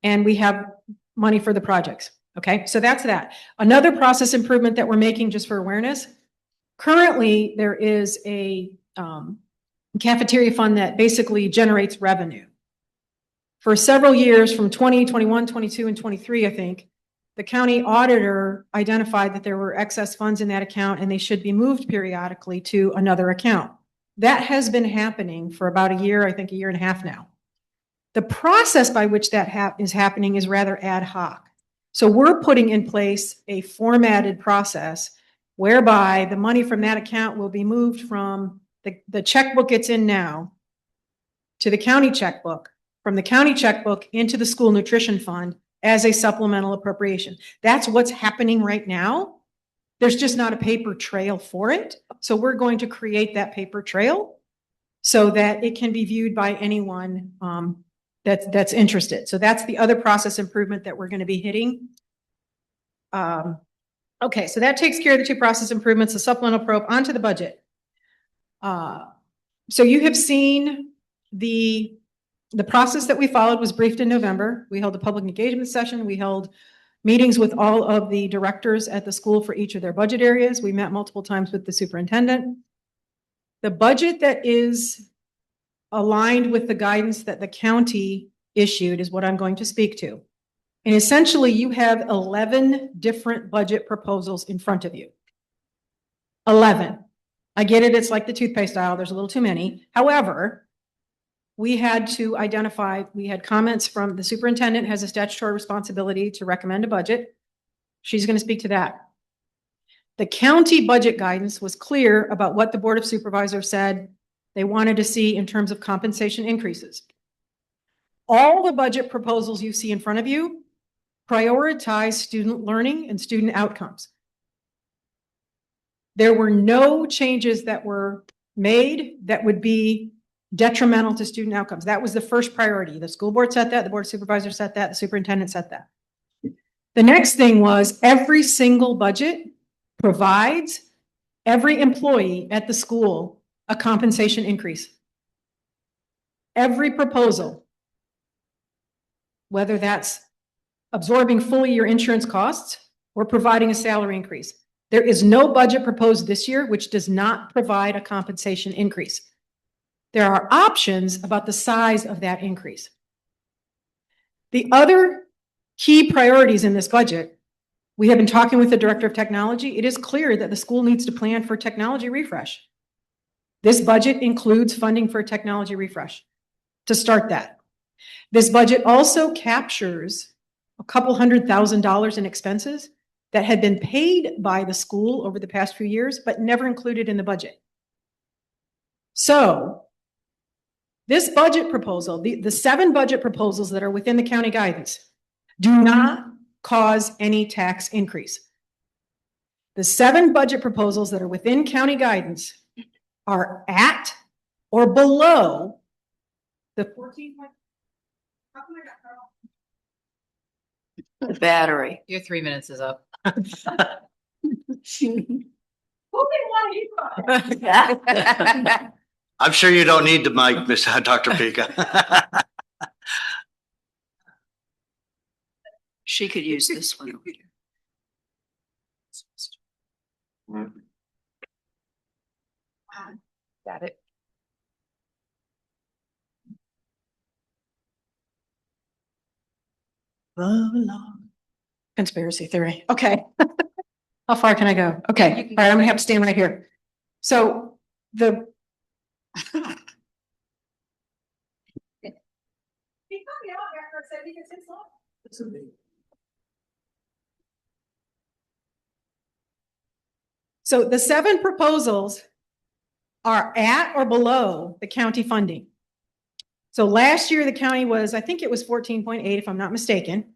and we have money for the projects. Okay, so that's that. Another process improvement that we're making just for awareness. Currently, there is a cafeteria fund that basically generates revenue. For several years, from 20, 21, 22, and 23, I think, the county auditor identified that there were excess funds in that account and they should be moved periodically to another account. That has been happening for about a year, I think a year and a half now. The process by which that is happening is rather ad hoc. So we're putting in place a formatted process whereby the money from that account will be moved from the checkbook it's in now to the county checkbook, from the county checkbook into the school nutrition fund as a supplemental appropriation. That's what's happening right now. There's just not a paper trail for it. So we're going to create that paper trail so that it can be viewed by anyone that's interested. So that's the other process improvement that we're going to be hitting. Okay, so that takes care of the two process improvements, the supplemental probe, onto the budget. So you have seen the process that we followed was briefed in November. We held a public engagement session. We held meetings with all of the directors at the school for each of their budget areas. We met multiple times with the superintendent. The budget that is aligned with the guidance that the county issued is what I'm going to speak to. And essentially, you have 11 different budget proposals in front of you. 11. I get it. It's like the toothpaste aisle. There's a little too many. However, we had to identify, we had comments from the superintendent has a statutory responsibility to recommend a budget. She's going to speak to that. The county budget guidance was clear about what the Board of Supervisors said they wanted to see in terms of compensation increases. All the budget proposals you see in front of you prioritize student learning and student outcomes. There were no changes that were made that would be detrimental to student outcomes. That was the first priority. The school board set that, the Board of Supervisors set that, the superintendent set that. The next thing was every single budget provides every employee at the school a compensation increase. Every proposal, whether that's absorbing fully your insurance costs or providing a salary increase. There is no budget proposed this year which does not provide a compensation increase. There are options about the size of that increase. The other key priorities in this budget, we have been talking with the director of technology. It is clear that the school needs to plan for technology refresh. This budget includes funding for a technology refresh to start that. This budget also captures a couple $100,000 in expenses that had been paid by the school over the past few years, but never included in the budget. So this budget proposal, the 7 budget proposals that are within the county guidance do not cause any tax increase. The 7 budget proposals that are within county guidance are at or below the 14. The battery. Your 3 minutes is up. I'm sure you don't need the mic, Miss Dr. Pika. She could use this one over here. Got it. Conspiracy theory. Okay. How far can I go? Okay. All right. I'm gonna have to stand right here. So the. So the 7 proposals are at or below the county funding. So last year, the county was, I think it was 14.8, if I'm not mistaken.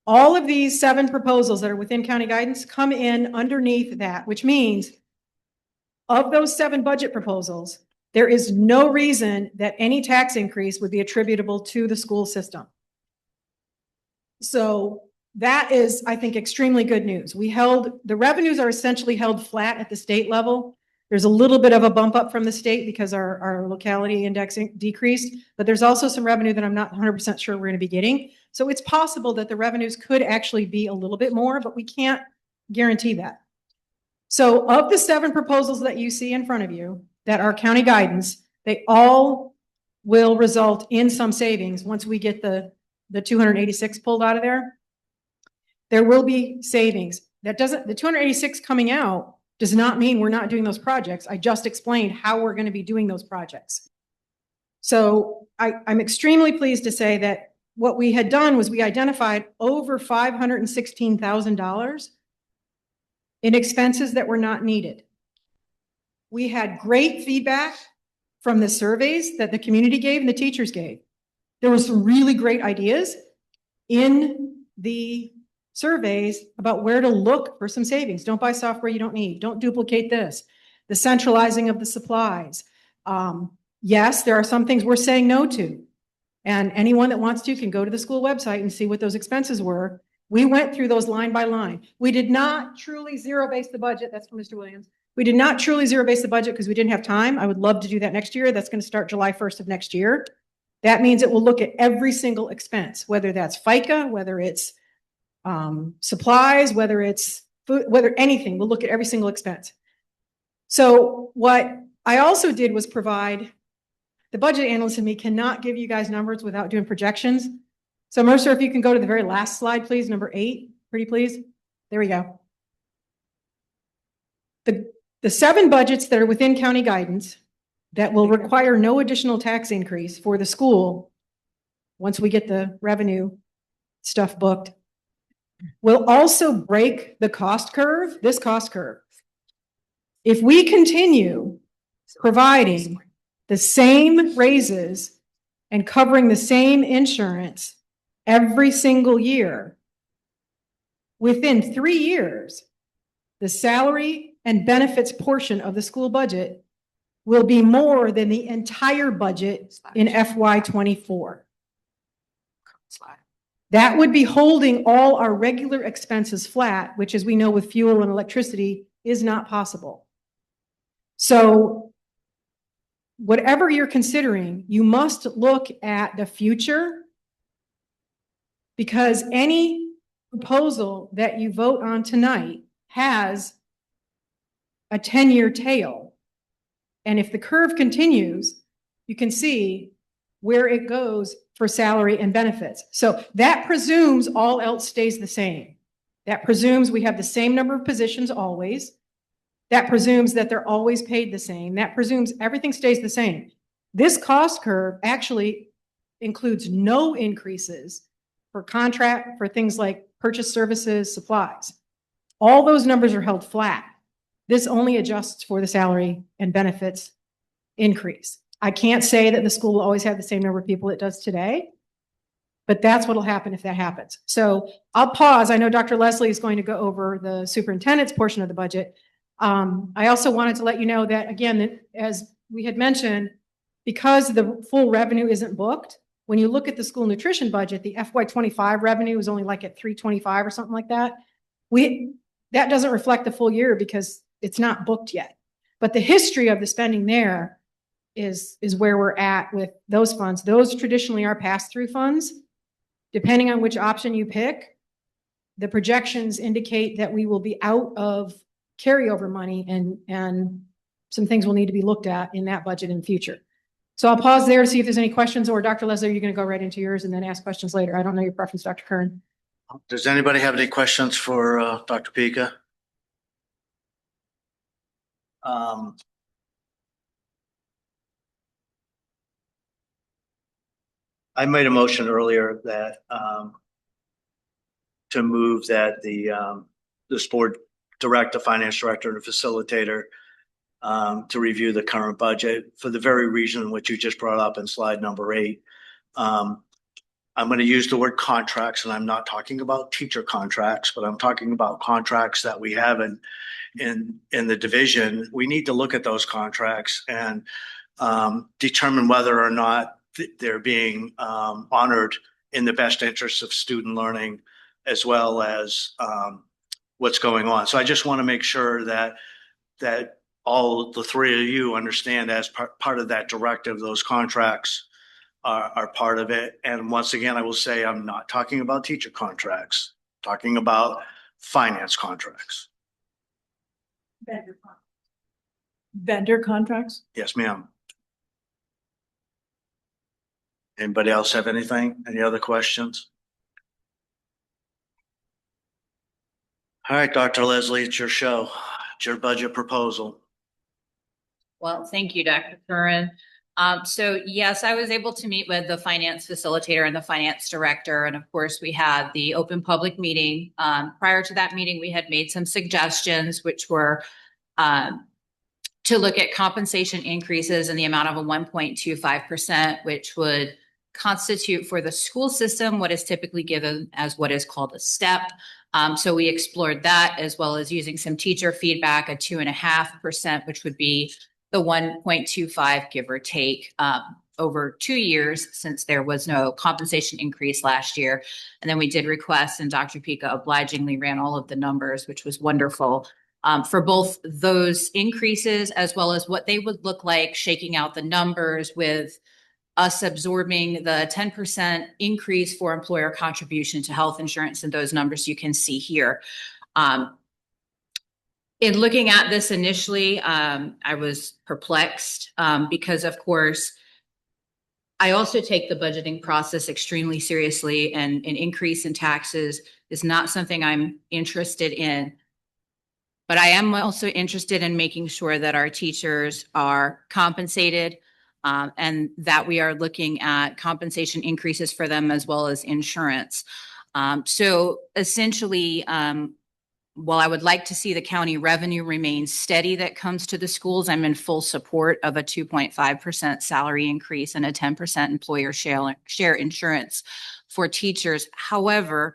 All of these 7 proposals that are within county guidance come in underneath that, which means of those 7 budget proposals, there is no reason that any tax increase would be attributable to the school system. So that is, I think, extremely good news. The revenues are essentially held flat at the state level. There's a little bit of a bump up from the state because our locality index decreased, but there's also some revenue that I'm not 100% sure we're going to be getting. So it's possible that the revenues could actually be a little bit more, but we can't guarantee that. So of the 7 proposals that you see in front of you that are county guidance, they all will result in some savings once we get the 286 pulled out of there. There will be savings. The 286 coming out does not mean we're not doing those projects. I just explained how we're going to be doing those projects. So I'm extremely pleased to say that what we had done was we identified over $516,000 in expenses that were not needed. We had great feedback from the surveys that the community gave and the teachers gave. There were some really great ideas in the surveys about where to look for some savings. Don't buy software you don't need. Don't duplicate this. The centralizing of the supplies. Yes, there are some things we're saying no to. And anyone that wants to can go to the school website and see what those expenses were. We went through those line by line. We did not truly zero-base the budget. That's from Mr. Williams. We did not truly zero-base the budget because we didn't have time. I would love to do that next year. That's going to start July 1st of next year. That means it will look at every single expense, whether that's FICA, whether it's supplies, whether it's food, whether anything, we'll look at every single expense. So what I also did was provide, the budget analyst and me cannot give you guys numbers without doing projections. So Mercer, if you can go to the very last slide, please, number 8, pretty please. There we go. The 7 budgets that are within county guidance that will require no additional tax increase for the school once we get the revenue stuff booked will also break the cost curve, this cost curve. If we continue providing the same raises and covering the same insurance every single year, within 3 years, the salary and benefits portion of the school budget will be more than the entire budget in FY24. That would be holding all our regular expenses flat, which, as we know, with fuel and electricity is not possible. So whatever you're considering, you must look at the future, because any proposal that you vote on tonight has a 10-year tail. And if the curve continues, you can see where it goes for salary and benefits. So that presumes all else stays the same. That presumes we have the same number of positions always. That presumes that they're always paid the same. That presumes everything stays the same. This cost curve actually includes no increases for contract, for things like purchase services, supplies. All those numbers are held flat. This only adjusts for the salary and benefits increase. I can't say that the school will always have the same number of people it does today, but that's what will happen if that happens. So I'll pause. I know Dr. Leslie is going to go over the superintendent's portion of the budget. I also wanted to let you know that, again, that as we had mentioned, because the full revenue isn't booked, when you look at the school nutrition budget, the FY25 revenue is only like at 325 or something like that. That doesn't reflect the full year because it's not booked yet. But the history of the spending there is where we're at with those funds. Those traditionally are pass-through funds. Depending on which option you pick, the projections indicate that we will be out of carryover money and some things will need to be looked at in that budget in the future. So I'll pause there to see if there's any questions, or Dr. Leslie, are you going to go right into yours and then ask questions later? I don't know your preference, Dr. Kern. Does anybody have any questions for Dr. Pika? I made a motion earlier that to move that this board direct the finance director and facilitator to review the current budget for the very reason which you just brought up in slide number 8. I'm going to use the word contracts, and I'm not talking about teacher contracts, but I'm talking about contracts that we have in the division. We need to look at those contracts and determine whether or not they're being honored in the best interests of student learning, as well as what's going on. So I just want to make sure that all the three of you understand as part of that directive, those contracts are part of it. And once again, I will say I'm not talking about teacher contracts, talking about finance contracts. Vendor contracts? Yes, ma'am. Anybody else have anything? Any other questions? All right, Dr. Leslie, it's your show. It's your budget proposal. Well, thank you, Dr. Curran. So yes, I was able to meet with the finance facilitator and the finance director. And of course, we had the open public meeting. Prior to that meeting, we had made some suggestions, which were to look at compensation increases in the amount of a 1.25%, which would constitute for the school system what is typically given as what is called a step. So we explored that, as well as using some teacher feedback, a 2.5%, which would be the 1.25 give or take over 2 years, since there was no compensation increase last year. And then we did request, and Dr. Pika obligingly ran all of the numbers, which was wonderful, for both those increases as well as what they would look like shaking out the numbers with us absorbing the 10% increase for employer contribution to health insurance, and those numbers you can see here. In looking at this initially, I was perplexed because, of course, I also take the budgeting process extremely seriously, and an increase in taxes is not something I'm interested in. But I am also interested in making sure that our teachers are compensated, and that we are looking at compensation increases for them as well as insurance. So essentially, while I would like to see the county revenue remain steady that comes to the schools, I'm in full support of a 2.5% salary increase and a 10% employer share insurance for teachers. However,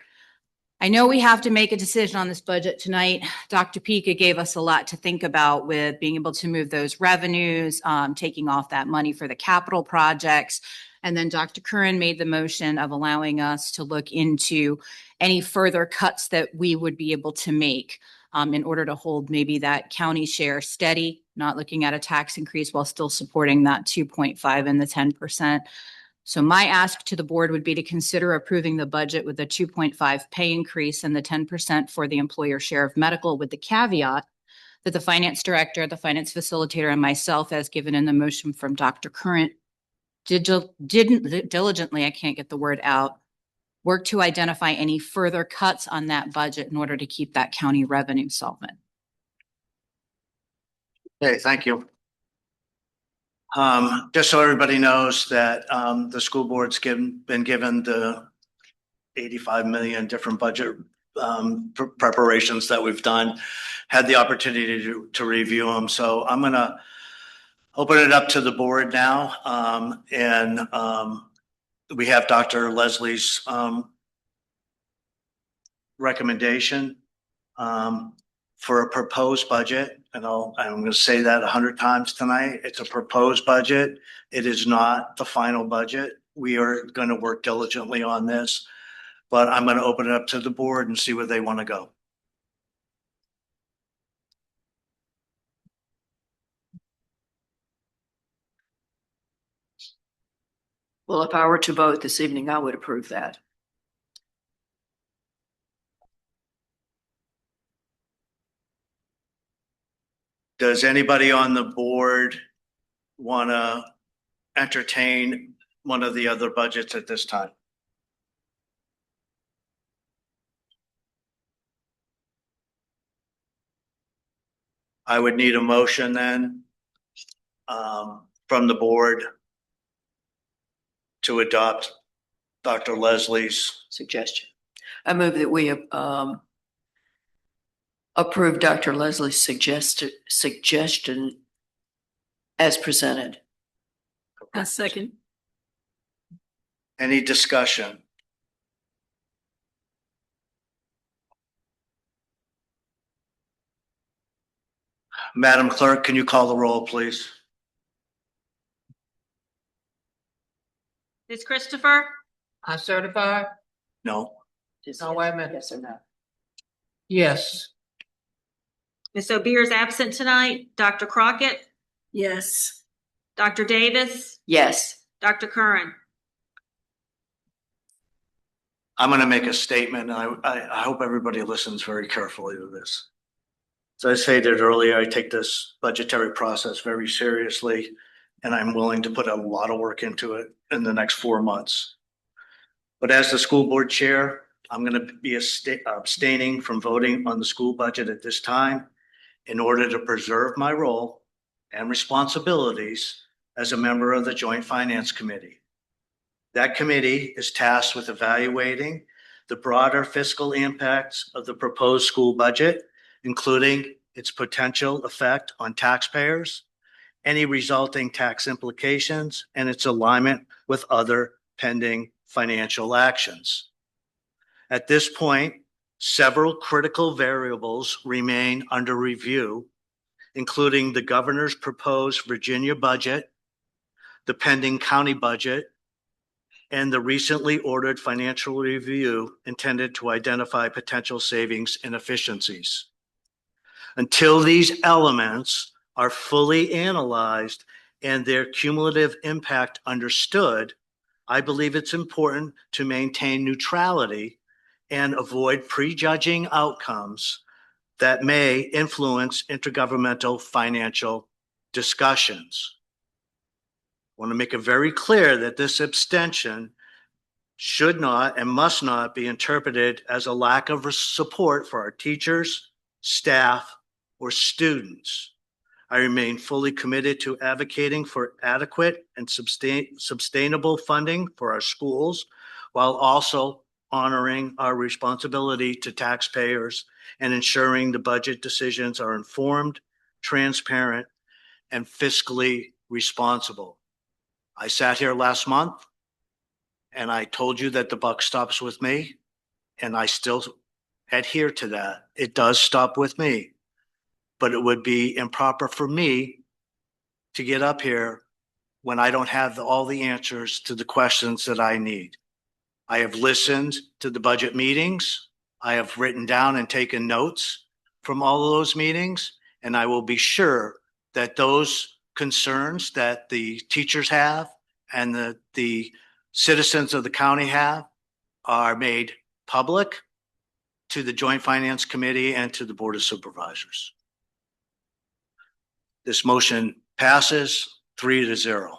I know we have to make a decision on this budget tonight. Dr. Pika gave us a lot to think about with being able to move those revenues, taking off that money for the capital projects. And then Dr. Curran made the motion of allowing us to look into any further cuts that we would be able to make in order to hold maybe that county share steady, not looking at a tax increase while still supporting that 2.5 and the 10%. So my ask to the board would be to consider approving the budget with a 2.5 pay increase and the 10% for the employer share of medical, with the caveat that the finance director, the finance facilitator, and myself, as given in the motion from Dr. Curran, didn't diligently, I can't get the word out, work to identify any further cuts on that budget in order to keep that county revenue solvent. Okay, thank you. Just so everybody knows that the school board's been given the 85 million different budget preparations that we've done, had the opportunity to review them. So I'm going to open it up to the board now. We have Dr. Leslie's recommendation for a proposed budget. And I'm going to say that 100 times tonight. It's a proposed budget. It is not the final budget. we are going to work diligently on this, but I'm going to open it up to the board and see where they want to go. Well, if I were to vote this evening, I would approve that. Does anybody on the board want to entertain one of the other budgets at this time? I would need a motion then from the board to adopt Dr. Leslie's. Suggestion. I move that we approve Dr. Leslie's suggestion as presented. A second. Any discussion? Madam Clerk, can you call the roll, please? Ms. Christopher, I certify. No. Oh, wait a minute. Yes or no? Yes. Ms. Obeer is absent tonight. Dr. Crockett, Yes. Dr. Davis, Yes. Dr. Curran. I'm going to make a statement. I hope everybody listens very carefully to this. As I stated earlier, I take this budgetary process very seriously, and I'm willing to put a lot of work into it in the next 4 months. But as the school board chair, I'm going to be abstaining from voting on the school budget at this time in order to preserve my role and responsibilities as a member of the Joint Finance Committee. That committee is tasked with evaluating the broader fiscal impacts of the proposed school budget, including its potential effect on taxpayers, any resulting tax implications, and its alignment with other pending financial actions. At this point, several critical variables remain under review, including the governor's proposed Virginia budget, the pending county budget, and the recently ordered financial review intended to identify potential savings and efficiencies. Until these elements are fully analyzed and their cumulative impact understood, I believe it's important to maintain neutrality and avoid prejudging outcomes that may influence intergovernmental financial discussions. I want to make it very clear that this abstention should not and must not be interpreted as a lack of support for our teachers, staff, or students. I remain fully committed to advocating for adequate and sustainable funding for our schools, while also honoring our responsibility to taxpayers and ensuring the budget decisions are informed, transparent, and fiscally responsible. I sat here last month and I told you that the buck stops with me, and I still adhere to that. It does stop with me, but it would be improper for me to get up here when I don't have all the answers to the questions that I need. I have listened to the budget meetings. I have written down and taken notes from all of those meetings, and I will be sure that those concerns that the teachers have and the citizens of the county have are made public to the Joint Finance Committee and to the Board of Supervisors. This motion passes 3-0.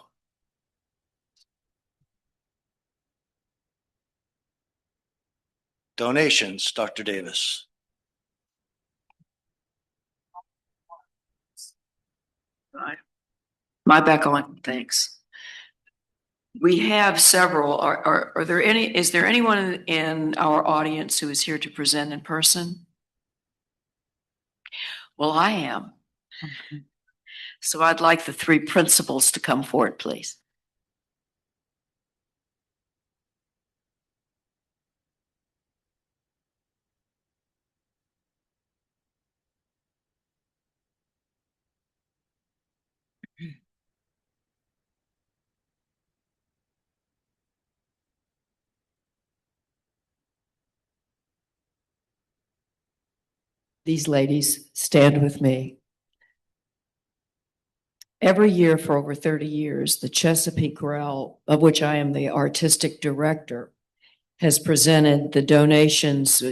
Donations, Dr. Davis. My back on, thanks. We have several. Are there any, is there anyone in our audience who is here to present in person? Well, I am. So I'd like the three principals to come forward, please. these ladies stand with me. Every year for over 30 years, the Chesapeake Chorale, of which I am the artistic director, has presented the donations,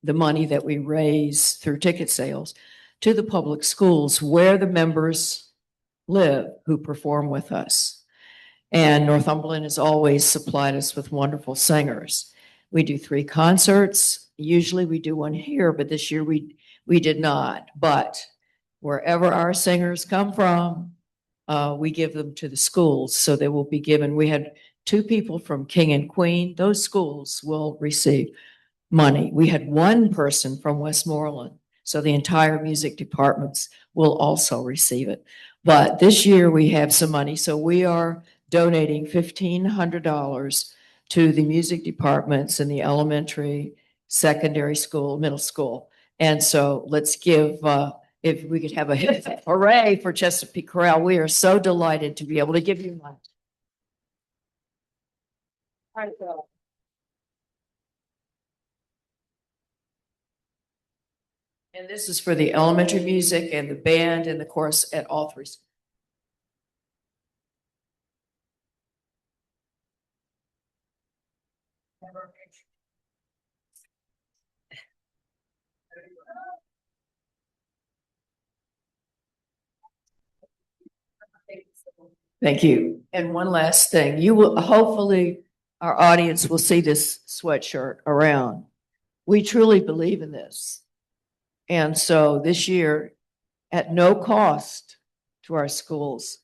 the money that we raise through ticket sales, to the public schools where the members live who perform with us. And Northumberland has always supplied us with wonderful singers. We do 3 concerts. Usually we do one here, but this year we did not. But wherever our singers come from, we give them to the schools. So they will be given. We had 2 people from King and Queen. Those schools will receive money. We had 1 person from Westmoreland. So the entire music departments will also receive it. But this year we have some money. So we are donating $1,500 to the music departments in the elementary, secondary school, middle school. And so let's give, if we could have a hooray for Chesapeake Chorale. We are so delighted to be able to give you money. All right, Bill. And this is for the elementary music and the band and the chorus at all 3 schools. Thank you. And one last thing, you will hopefully our audience will see this sweatshirt around. We truly believe in this. And so this year, at no cost to our schools,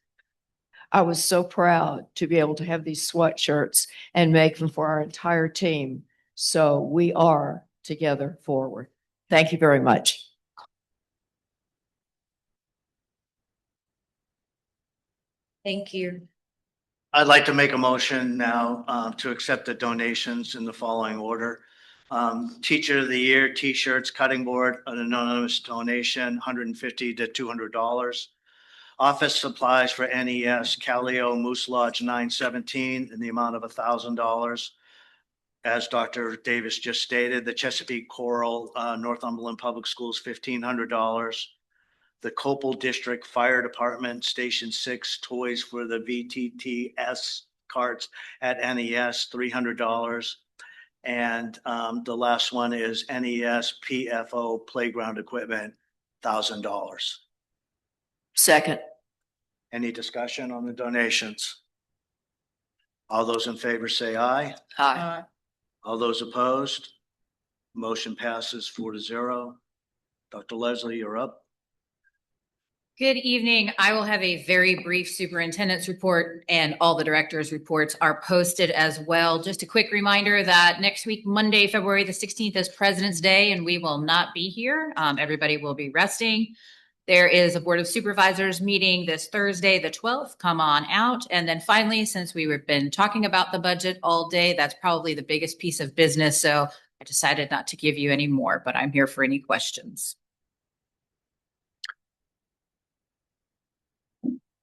I was so proud to be able to have these sweatshirts and make them for our entire team. So we are together forward. Thank you very much. Thank you. I'd like to make a motion now to accept the donations in the following order. Teacher of the Year, T-shirts, cutting board, an anonymous donation, $150 to $200. Office supplies for NES, Calio, Moose Lodge 917 in the amount of $1,000. As Dr. Davis just stated, the Chesapeake Choral, Northumberland Public Schools, $1,500. The Copel District Fire Department, Station 6, toys for the VTTS carts at NES, $300. And the last one is NES PFO playground equipment, $1,000. Second. Any discussion on the donations? All those in favor say aye. Aye. All those opposed? Motion passes 4-0. Dr. Leslie, you're up. Good evening. I will have a very brief superintendent's report, and all the directors' reports are posted as well. Just a quick reminder that next week, Monday, February the 16th is President's Day, and we will not be here. Everybody will be resting. There is a Board of Supervisors meeting this Thursday, the 12th. Come on out. And then finally, since we've been talking about the budget all day, that's probably the biggest piece of business. So I decided not to give you any more, but I'm here for any questions.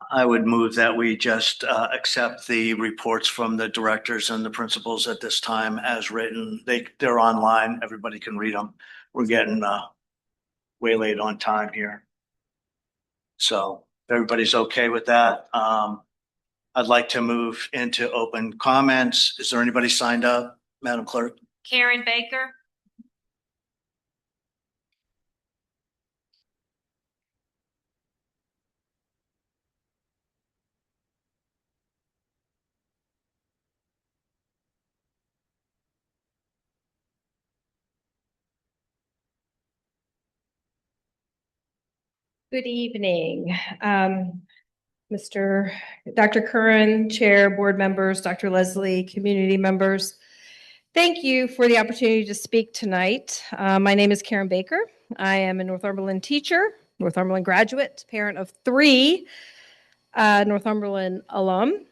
I would move that we just accept the reports from the directors and the principals at this time as written. They're online. Everybody can read them. We're getting way late on time here. So if everybody's okay with that, I'd like to move into open comments. Is there anybody signed up, Madam Clerk? Karen Baker. Good evening. Dr. Curran, Chair, board members, Dr. Leslie, community members. Thank you for the opportunity to speak tonight. My name is Karen Baker. I am a Northumberland teacher, Northumberland graduate, parent of 3 Northumberland alum,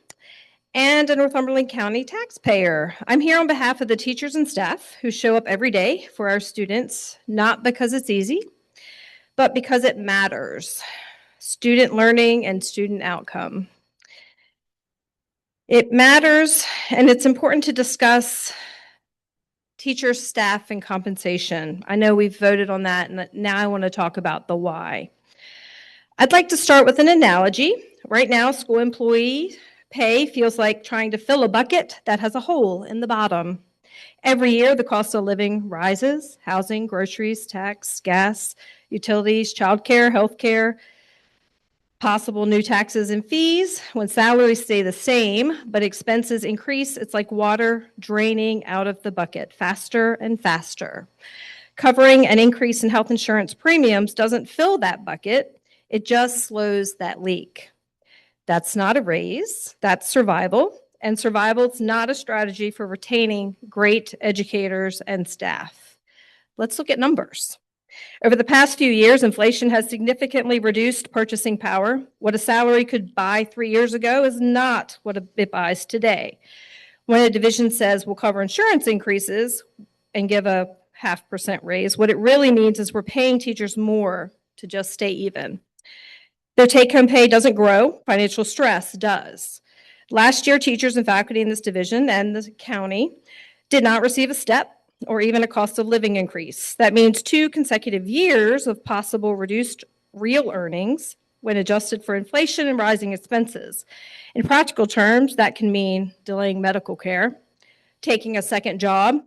and a Northumberland County taxpayer. I'm here on behalf of the teachers and staff who show up every day for our students, not because it's easy, but because it matters. Student learning and student outcome. It matters, and it's important to discuss teachers, staff, and compensation. I know we've voted on that, and now I want to talk about the why. I'd like to start with an analogy. Right now, school employee pay feels like trying to fill a bucket that has a hole in the bottom. Every year, the cost of living rises: housing, groceries, tax, gas, utilities, childcare, healthcare, possible new taxes and fees. When salaries stay the same, but expenses increase, it's like water draining out of the bucket faster and faster. Covering an increase in health insurance premiums doesn't fill that bucket, it just slows that leak. That's not a raise, that's survival. And survival is not a strategy for retaining great educators and staff. Let's look at numbers. Over the past few years, inflation has significantly reduced purchasing power. What a salary could buy 3 years ago is not what it buys today. When a division says we'll cover insurance increases and give a 0.5% raise, what it really means is we're paying teachers more to just stay even. Their take-home pay doesn't grow, financial stress does. Last year, teachers and faculty in this division and the county did not receive a step or even a cost of living increase. That means 2 consecutive years of possible reduced real earnings when adjusted for inflation and rising expenses. In practical terms, that can mean delaying medical care, taking a second job,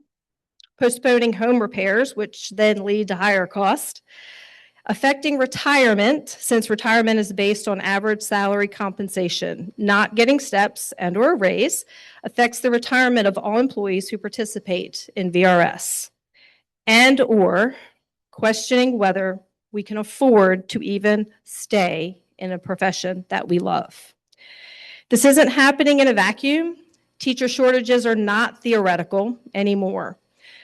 postponing home repairs, which then lead to higher cost, affecting retirement, since retirement is based on average salary compensation. Not getting steps and or a raise affects the retirement of all employees who participate in VRS, and or questioning whether we can afford to even stay in a profession that we love. This isn't happening in a vacuum. Teacher shortages are not theoretical anymore.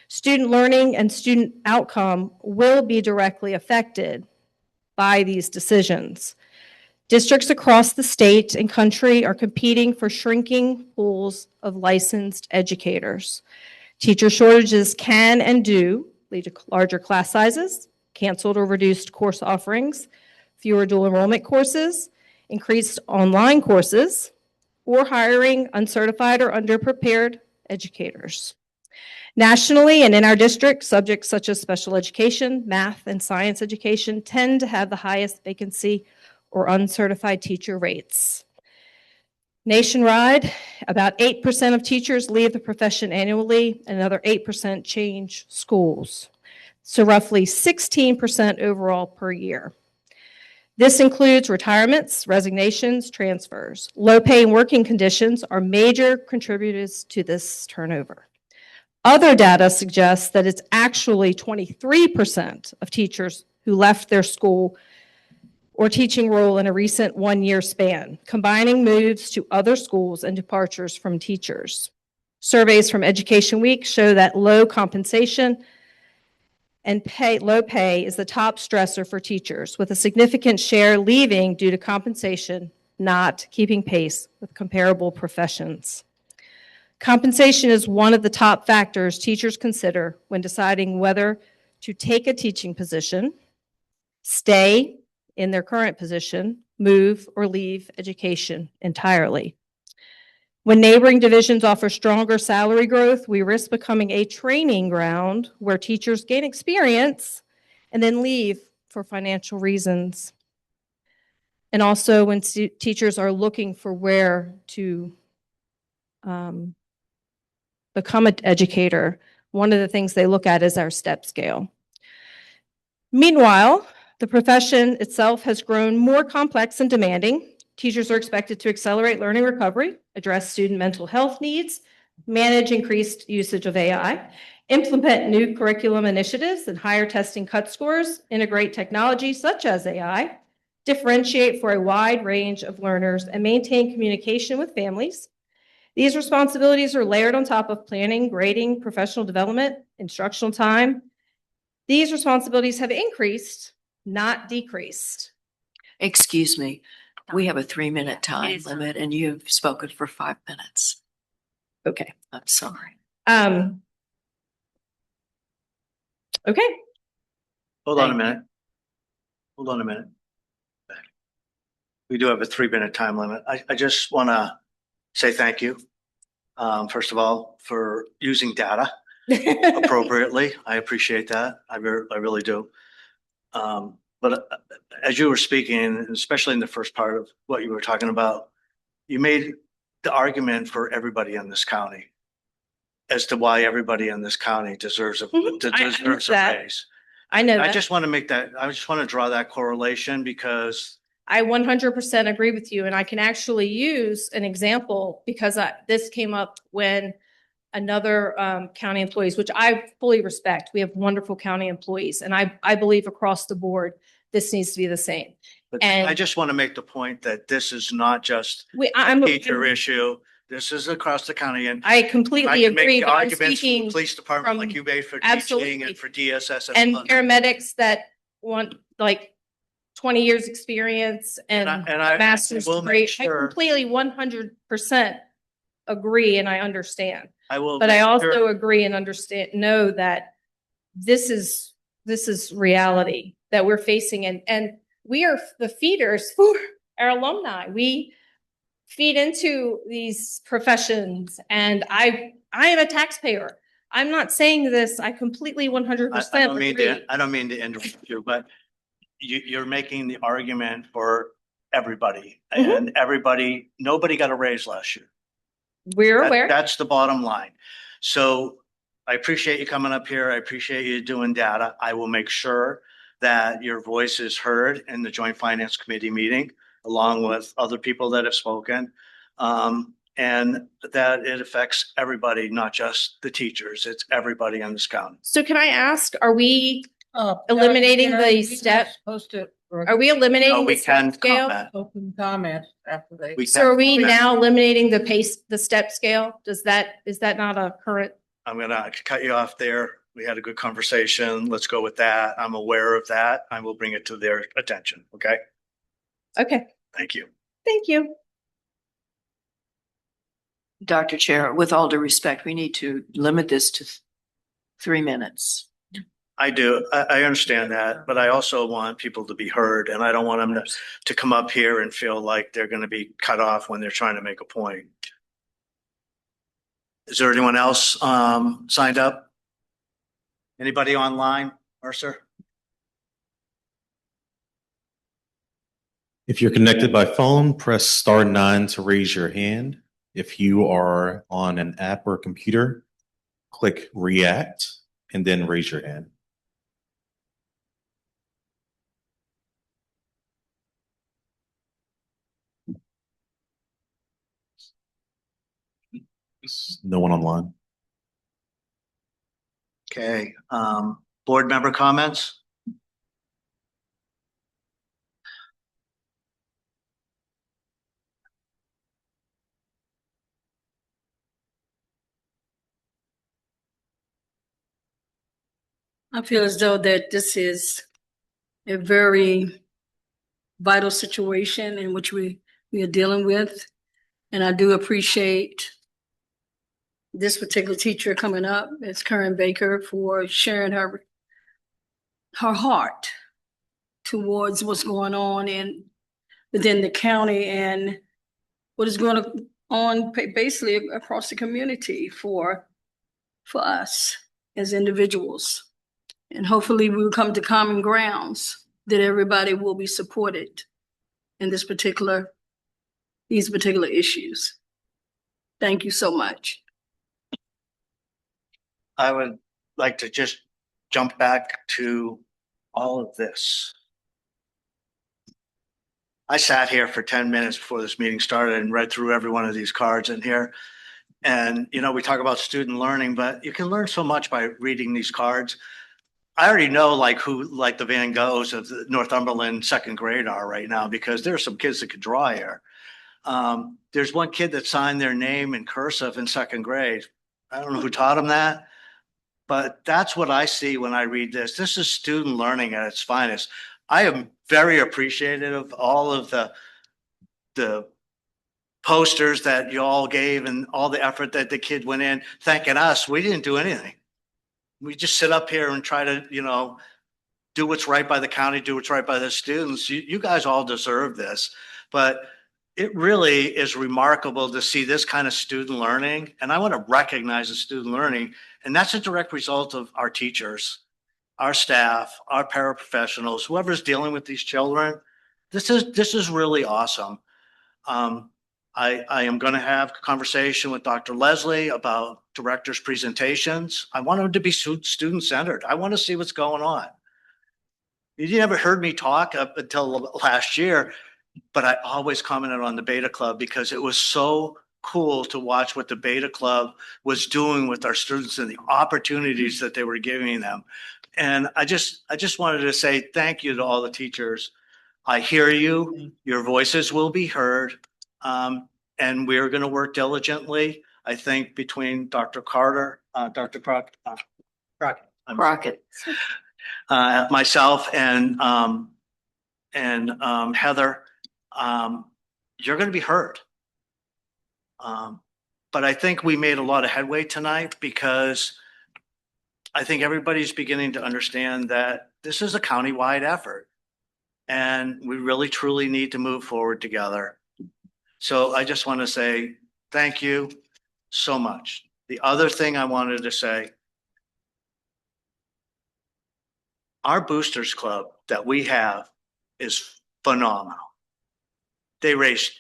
Student learning and student outcome will be directly affected by these decisions. Districts across the state and country are competing for shrinking pools of licensed educators. Teacher shortages can and do lead to larger class sizes, canceled or reduced course offerings, fewer dual enrollment courses, increased online courses, or hiring uncertified or underprepared educators. Nationally and in our district, subjects such as special education, math, and science education tend to have the highest vacancy or uncertified teacher rates. Nationwide, about 8% of teachers leave the profession annually, and another 8% change schools. So roughly 16% overall per year. This includes retirements, resignations, transfers. Low-paying working conditions are major contributors to this turnover. Other data suggests that it's actually 23% of teachers who left their school or teaching role in a recent 1-year span, combining moves to other schools and departures from teachers. Surveys from Education Week show that low compensation and low pay is the top stressor for teachers, with a significant share leaving due to compensation not keeping pace with comparable professions. Compensation is one of the top factors teachers consider when deciding whether to take a teaching position, stay in their current position, move, or leave education entirely. When neighboring divisions offer stronger salary growth, we risk becoming a training ground where teachers gain experience and then leave for financial reasons. And also when teachers are looking for where to become an educator, one of the things they look at is our step scale. Meanwhile, the profession itself has grown more complex and demanding. Teachers are expected to accelerate learning recovery, address student mental health needs, manage increased usage of AI, implement new curriculum initiatives and higher testing cut scores, integrate technology such as AI, differentiate for a wide range of learners, and maintain communication with families. These responsibilities are layered on top of planning, grading, professional development, instructional time. These responsibilities have increased, not decreased. Excuse me, we have a 3-minute time It is limit and you've spoken for 5 minutes. Okay. I'm sorry. Okay. Hold on a minute. Hold on a minute. We do have a 3-minute time limit. I just want to say thank you, first of all, for using data appropriately. I appreciate that. I really do. But as you were speaking, especially in the first part of what you were talking about, you made the argument for everybody in this county as to why everybody in this county deserves a deserves a that. raise. I know I that. just want to make that, I just want to draw that correlation because I 100% agree with you. And I can actually use an example because this came up when another county employees, which I fully respect. We have wonderful county employees. And I believe across the board, this needs to be the same. but And- I just want to make the point that this is not just I'm a teacher issue. This is across the county, and I I completely can make agree, the but I'm arguments for the speaking police department from- like you made for Absolutely. teaching and for DSS. and others. paramedics that want like 20 years experience and I master's will degree. make sure, I completely 100% agree and I understand. I will. But I make also sure- agree and know that this is reality that we're facing and we are the feeders for our alumni. We feed into these professions and I am a taxpayer. I'm not saying this. I completely 100% I don't mean agree. to, I don't mean to interrupt you, but you're making the argument for everybody and everybody, nobody got a raise last year. We're aware. That's the bottom line. So I appreciate you coming up here. I appreciate you doing data. I will make sure that your voice is heard in the Joint Finance Committee meeting, along with other people that have spoken. And that it affects everybody, not just the teachers. It's everybody in this county. So can I ask, are we eliminating the step? Are we No, eliminating we the step can scale? comment. Open comments after they. We So are we can- now eliminating the step scale? Is that not a current? I'm gonna cut you off there. We had a good conversation. Let's go with that. I'm aware of that. I will bring it to their attention. Okay? Okay, Thank you. thank you. Dr. Chair, with all due respect, we need to limit this to 3 minutes. I do. I understand that, but I also want people to be heard and I don't want them to come up here and feel like they're going to be cut off when they're trying to make a point. Is there anyone else signed up? Anybody online, Mercer? If you're connected by phone, press *9 to raise your hand. If you are on an app or computer, click react and then raise your hand. No one online. Okay. Board member comments? I feel as though that this is a very vital situation in which we are dealing with. And I do appreciate this particular teacher coming up, it's Karen Baker, for sharing her heart towards what's going on within the county and what is going on basically across the community for us as individuals. And hopefully we will come to common grounds that everybody will be supported in these particular issues. Thank you so much. I would like to just jump back to all of this. I sat here for 10 minutes before this meeting started and read through every one of these cards in here. And, you know, we talk about student learning, but you can learn so much by reading these cards. I already know who the Van Goghs of the Northumberland second grade are right now, because there are some kids that could draw here. There's one kid that signed their name in cursive in second grade. I don't know who taught him that, but that's what I see when I read this. This is student learning at its finest. I am very appreciative of all of the posters that you all gave and all the effort that the kid went in thanking us. We didn't do anything. We just sit up here and try to, do what's right by the county, do what's right by the students. You guys all deserve this, but it really is remarkable to see this kind of student learning. And I want to recognize the student learning. And that's a direct result of our teachers, our staff, our paraprofessionals, whoever's dealing with these children. This is really awesome. I am going to have a conversation with Dr. Leslie about director's presentations. I want them to be student-centered. I want to see what's going on. You never heard me talk up until last year, but I always commented on the Beta Club because it was so cool to watch what the Beta Club was doing with our students and the opportunities that they were giving them. And I just wanted to say thank you to all the teachers. I hear you. Your voices will be heard. And we're going to work diligently. I think between Dr. Carter, Dr. Crockett, myself and Heather, you're going to be heard. But I think we made a lot of headway tonight because I think everybody's beginning to understand that this is a countywide effort and we really truly need to move forward together. So I just want to say thank you so much. The other thing I wanted to say, our Boosters Club that we have is phenomenal. They raised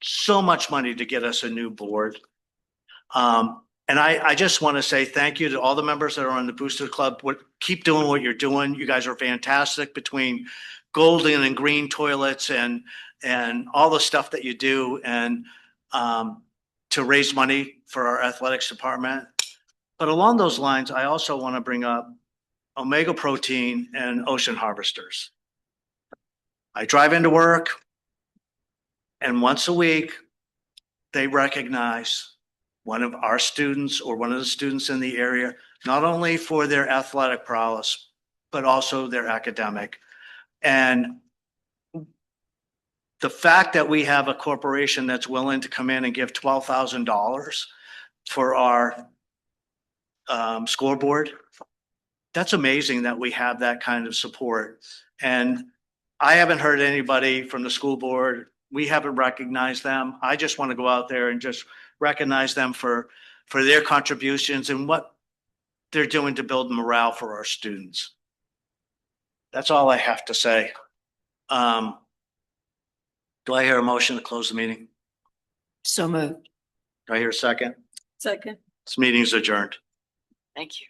so much money to get us a new board. And I just want to say thank you to all the members that are on the Booster Club. Keep doing what you're doing. You guys are fantastic between golden and green toilets and all the stuff that you do and to raise money for our athletics department. But along those lines, I also want to bring up Omega Protein and Ocean Harvesters. I drive into work and once a week, they recognize one of our students or one of the students in the area, not only for their athletic prowess, but also their academic. And the fact that we have a corporation that's willing to come in and give $12,000 for our scoreboard, that's amazing that we have that kind of support. And I haven't heard anybody from the school board. We haven't recognized them. I just want to go out there and just recognize them for their contributions and what they're doing to build morale for our students. That's all I have to say. Do I hear a motion to close the meeting? So moved. Do I hear a second? Second. This meeting is adjourned. Thank you.